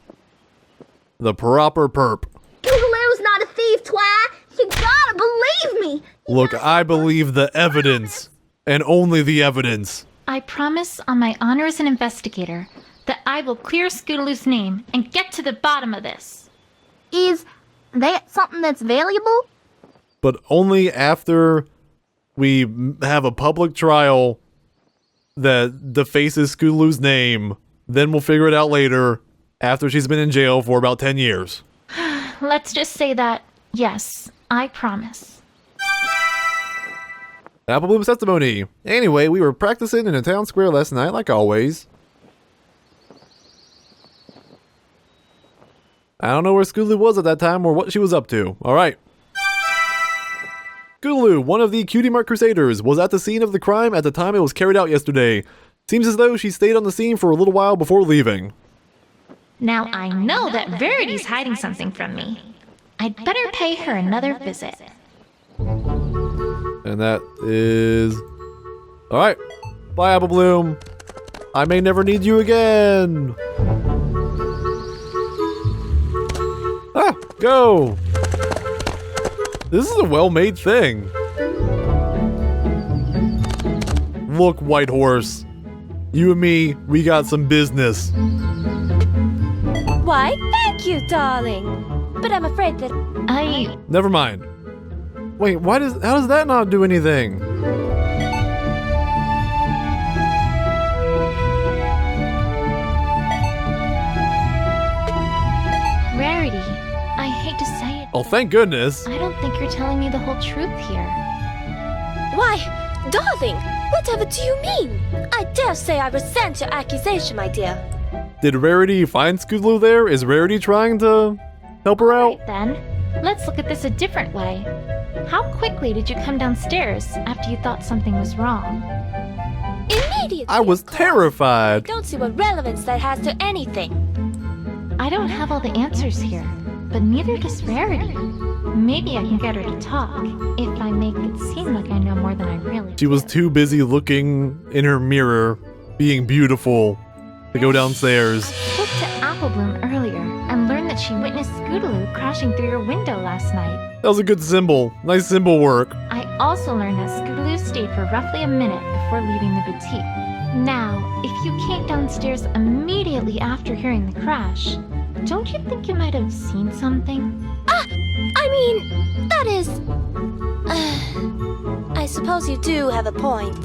the proper perp. Scootaloo's not a thief, Twi. You gotta believe me. Look, I believe the evidence. and only the evidence. I promise on my honor as an investigator that I will clear Scootaloo's name and get to the bottom of this. Is that something that's valuable? But only after we have a public trial that defaces Scootaloo's name. Then we'll figure it out later, after she's been in jail for about 10 years. Let's just say that, yes, I promise. Apple Bloom's testimony. Anyway, we were practicing in a town square last night, like always. I don't know where Scootaloo was at that time or what she was up to. Alright. Scootaloo, one of the Cutie Mark Crusaders, was at the scene of the crime at the time it was carried out yesterday. Seems as though she stayed on the scene for a little while before leaving. Now I know that Rarity's hiding something from me. I'd better pay her another visit. And that is... Alright. Bye, Apple Bloom. I may never need you again. Ah, go. This is a well-made thing. Look, White Horse. You and me, we got some business. Why, thank you, darling. But I'm afraid that Never mind. Wait, how does that not do anything? Rarity, I hate to say it. Oh, thank goodness. I don't think you're telling me the whole truth here. Why, darling, whatever do you mean? I dare say I resent your accusation, my dear. Did Rarity find Scootaloo there? Is Rarity trying to help her out? Right then, let's look at this a different way. How quickly did you come downstairs after you thought something was wrong? Immediately. I was of course. terrified. Don't see what relevance that has to anything. I don't have all the answers here, but neither does Rarity. Maybe I can get her to talk, if I make it seem like I know more than I really do. She was too busy looking in her mirror, being beautiful, to go downstairs. I spoke to Apple Bloom earlier and learned that she witnessed Scootaloo crashing through your window last night. That was a good symbol. Nice symbol work. I also learned that Scootaloo stayed for roughly a minute before leaving the boutique. Now, if you came downstairs immediately after hearing the crash, don't you think you might have seen something? I mean, that is... I suppose you do have a point.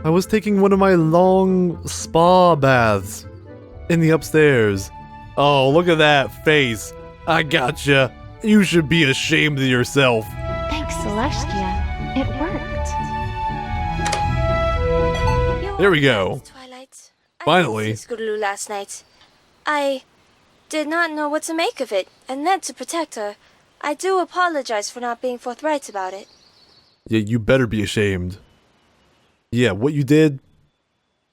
I was taking one of my long spa baths in the upstairs. Oh, look at that face. I gotcha. You should be ashamed of yourself. Thanks, Celestia. It worked. There we go. Twilight. Finally. I did see Scootaloo last night. I did not know what to make of it, and then to protect her, I do apologize for not being forthright about it. Yeah, you better be ashamed. Yeah, what you did,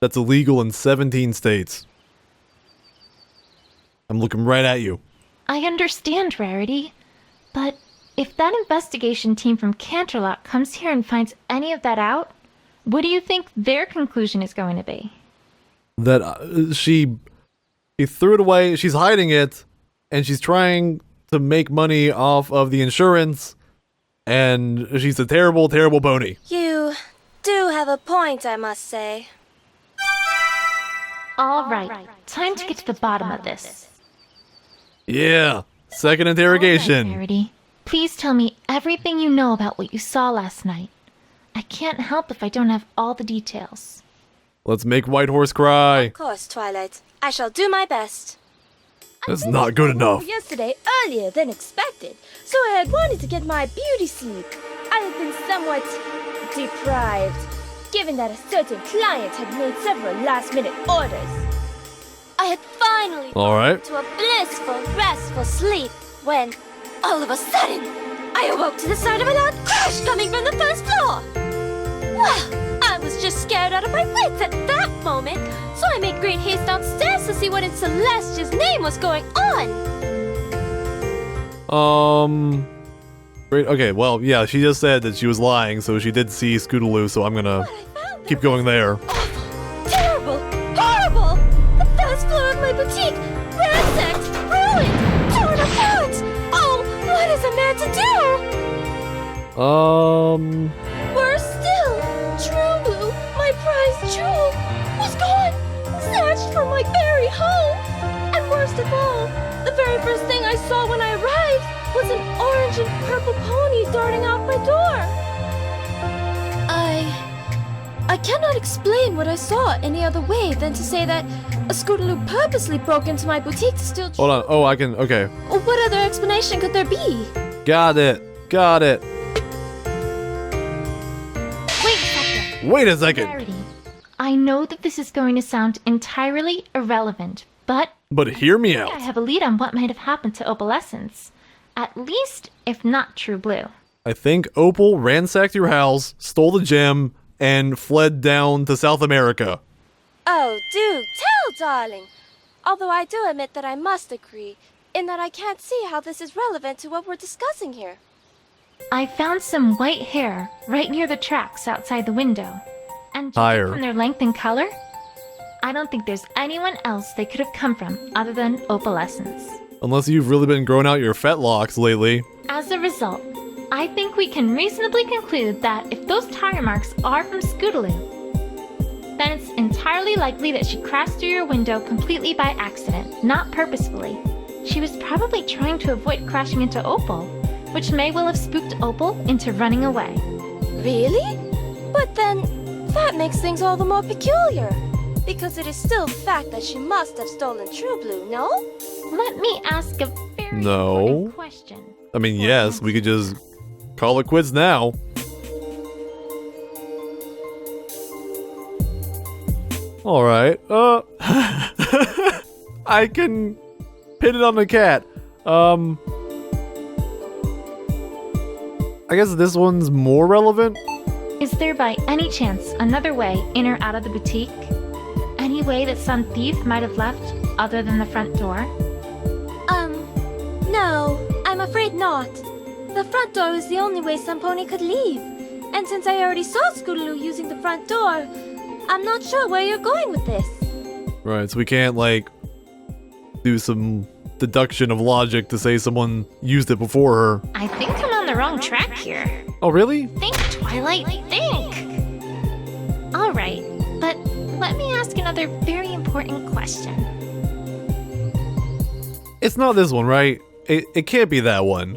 that's illegal in 17 states. I'm looking right at you. I understand, Rarity, but if that investigation team from Canterlot comes here and finds any of that out, what do you think their conclusion is going to be? That she threw it away, she's hiding it, and she's trying to make money off of the insurance, and she's a terrible, terrible pony. You do have a point, I must say. All right, time to get to the bottom of this. Yeah, second interrogation. All right, Rarity, please tell me everything you know about what you saw last night. I can't help if I don't have all the details. Let's make White Horse cry. Of course, Twilight. I shall do my best. That's not good enough. Yesterday earlier than expected, so I had wanted to get my beauty sleep. I had been somewhat deprived, given that a certain client had made several last-minute orders. I had finally Alright. to a blissful, restful sleep when, all of a sudden, I awoke to the sound of a loud crash coming from the first floor. Well, I was just scared out of my wits at that moment, so I made great haste downstairs to see what in Celestia's name was going on. Great. Okay, well, yeah, she just said that she was lying, so she did see Scootaloo, so I'm gonna keep going there. Awful, terrible, horrible! The first floor of my boutique, ransacked, ruined, torn apart! Oh, what is a man to do? Worse still, True Blue Worst of all, the very first thing I saw when I arrived was an orange and purple pony darting out my door. I cannot explain what I saw any other way than to say that a Scootaloo purposely broke into my boutique to steal. Hold on. Oh, I can. Okay. What other explanation could there be? Got it. Got it. Wait a second. Wait a second. Rarity. I know that this is going to sound entirely irrelevant, but Hear me I out. have a lead on what might have happened to Opalescence. At least, if not True Blue. I think Opal ransacked your house, stole the gem, and fled down to South America. Oh, do tell, darling. Although I do admit that I must agree, in that I can't see how this is relevant to what we're discussing here. I found some white hair right near the tracks outside the window. And Higher. judging from their length and color, I don't think there's anyone else they could have come from other than Opalescence. Unless you've really been growing out your fetlocks lately. As a result, I think we can reasonably conclude that if those tire marks are from Scootaloo, then it's entirely likely that she crashed through your window completely by accident, not purposefully. She was probably trying to avoid crashing into Opal, which may well have spooked Opal into running away. Really? But then, that makes things all the more peculiar. Because it is still a fact that she must have stolen True Blue, no? Let me ask a very No. important question. I mean, yes, we could just call it quits now. Alright, I can pin it on the cat. I guess this one's more relevant. Is there by any chance another way in or out of the boutique? Any way that some thief might have left other than the front door? No, I'm afraid not. The front door is the only way some pony could leave. And since I already saw Scootaloo using the front door, I'm not sure where you're going with this. Right, so we can't, like, do some deduction of logic to say someone used it before her. I think I'm on the wrong track here. Oh, really? Think, Twilight, think! Alright, but let me ask another very important question. It's not this one, right? It can't be that one.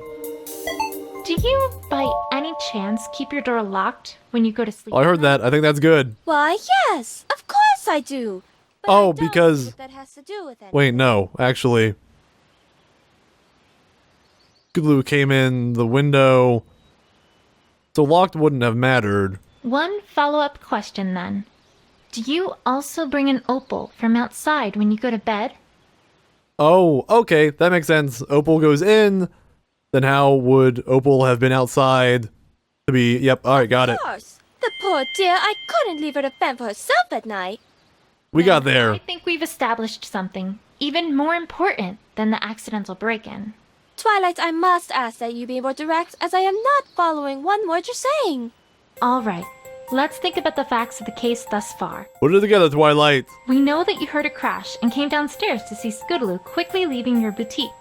Do you, by any chance, keep your door locked when you go to sleep? Oh, I heard that. I think that's good. Why, yes, of course I do. But Oh, I don't because- think that has to do with anything. Wait, no, actually. Scootaloo came in the window, so locked wouldn't have mattered. One follow-up question then. Do you also bring an opal from outside when you go to bed? Oh, okay, that makes sense. Opal goes in, then how would Opal have been outside to be... Yep, alright, got it. Of course. The poor dear, I couldn't leave her to fend for herself at night. We got there. I think we've established something even more important than the accidental break-in. Twilight, I must ask that you be more direct, as I am not following one word you're saying. Alright, let's think about the facts of the case thus far. Put it together, Twilight. We know that you heard a crash and came downstairs to see Scootaloo quickly leaving your boutique.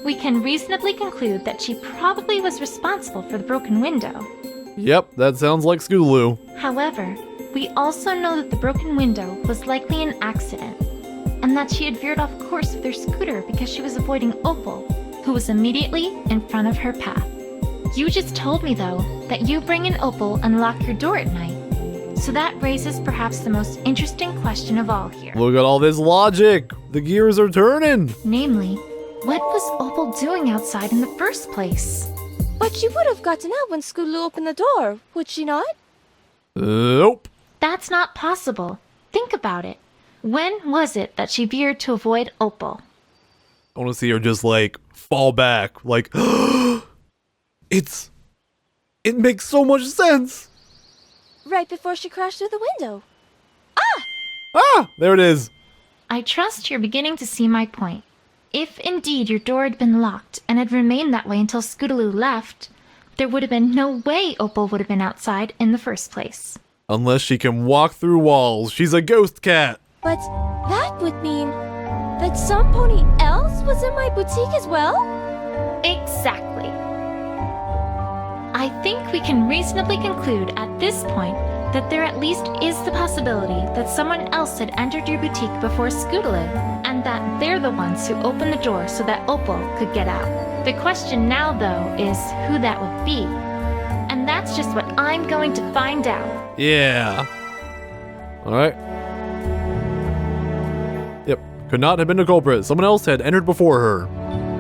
We can reasonably conclude that she probably was responsible for the broken window. Yep, that sounds like Scootaloo. However, we also know that the broken window was likely an accident, and that she had veered off course with her scooter because she was avoiding Opal, who was immediately in front of her path. You just told me, though, that you bring an Opal and lock your door at night. So that raises perhaps the most interesting question of all here. Look at all this logic. The gears are turning. Namely, what was Opal doing outside in the first place? But she would have gotten out when Scootaloo opened the door, would she not? Nope. That's not possible. Think about it. When was it that she veered to avoid Opal? I want to see her just, like, fall back. Like, it makes so much sense. Right before she crashed through the window. Ah, there it is. I trust you're beginning to see my point. If indeed your door had been locked and had remained that way until Scootaloo left, there would have been no way Opal would have been outside in the first place. Unless she can walk through walls. She's a ghost cat. But that would mean that some pony else was in my boutique as well? Exactly. I think we can reasonably conclude at this point that there at least is the possibility that someone else had entered your boutique before Scootaloo, and that they're the ones who opened the door so that Opal could get out. The question now, though, is who that would be. And that's just what I'm going to find out. Yeah. Alright. Yep. Could not have been the culprit. Someone else had entered before her.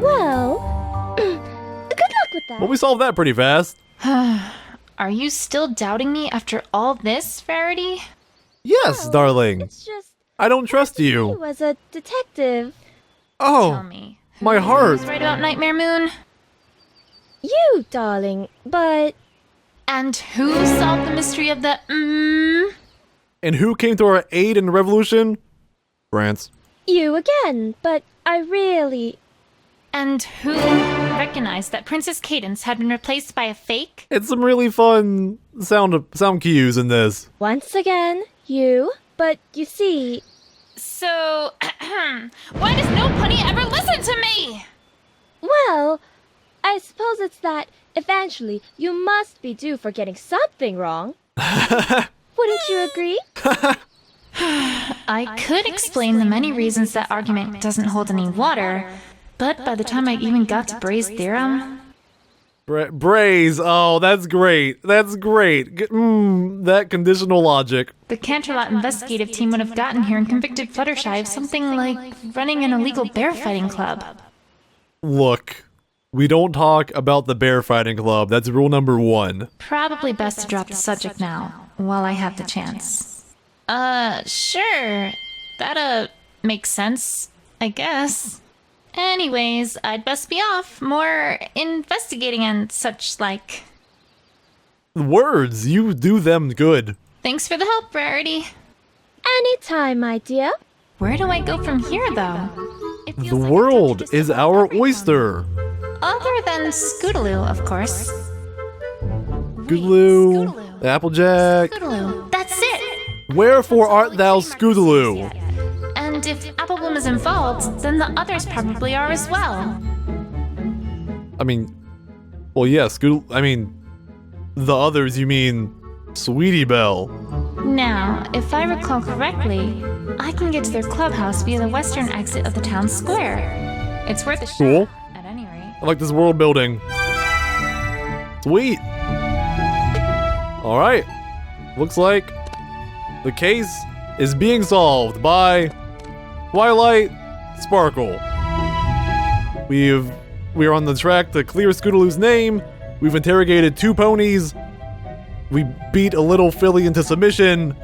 Well, good luck with that. Well, we solved that pretty fast. Are you still doubting me after all this, Rarity? Yes, Well, darling. It's just I don't trust you you. as a detective. Oh, Tell me. my heart. Who's right about Nightmare Moon? You, darling, but And who solved the mystery of the And who came to our aid in the revolution? France. you again, but I really... And who recognized that Princess Cadence had been replaced by a fake? It's some really fun sound cues in this. Once again, you, but you see... So, why does no pony ever listen to me? Well, I suppose it's that eventually you must be due for getting something wrong. Wouldn't you agree? I could explain the many reasons that argument doesn't hold any water, but by the time I even got to Bray's theorem... Braze. Oh, that's great. That's great. That conditional logic. The Canterlot investigative team would have gotten here and convicted Fluttershy of something like running an illegal bear fighting club. Look, we don't talk about the bear fighting club. That's rule number 1. Probably best to drop the subject now, while I have the chance. Sure. That, makes sense, I guess. Anyways, I'd best be off. More investigating and such like. Words, you do them good. Thanks for the help, Rarity. Anytime, my dear. Where do I go from here, though? It feels The like I've world touched is just our everyone. oyster. Other than Scootaloo, of course. Scootaloo, Scootaloo. Applejack. Scootaloo. That's it! Wherefore art thou Scootaloo? And if Applebloom is involved, then the others probably are as well. I mean, well, yeah, the others, you mean Sweetie Belle. Now, if I recall correctly, I can get to their clubhouse via the western exit of the town square. It's worth a shot, Cool. at any rate. I like this world building. Sweet. Alright. Looks like the case is being solved by Twilight Sparkle. We are on the track to clear Scootaloo's name. We've interrogated 2 ponies. We beat a little filly into submission.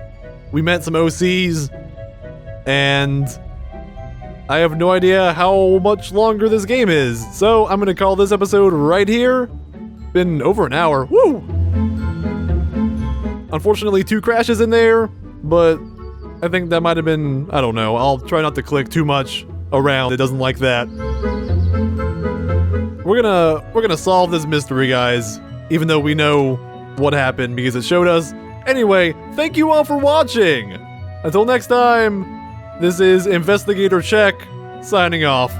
We met some OCs. And I have no idea how much longer this game is. So I'm gonna call this episode right here. Been over an hour. Woo! Unfortunately, 2 crashes in there, but I think that might have been, I don't know. I'll try not to click too much around. It doesn't like that. We're gonna solve this mystery, guys, even though we know what happened because it showed us. Anyway, thank you all for watching. Until next time, this is Investigator Check signing off.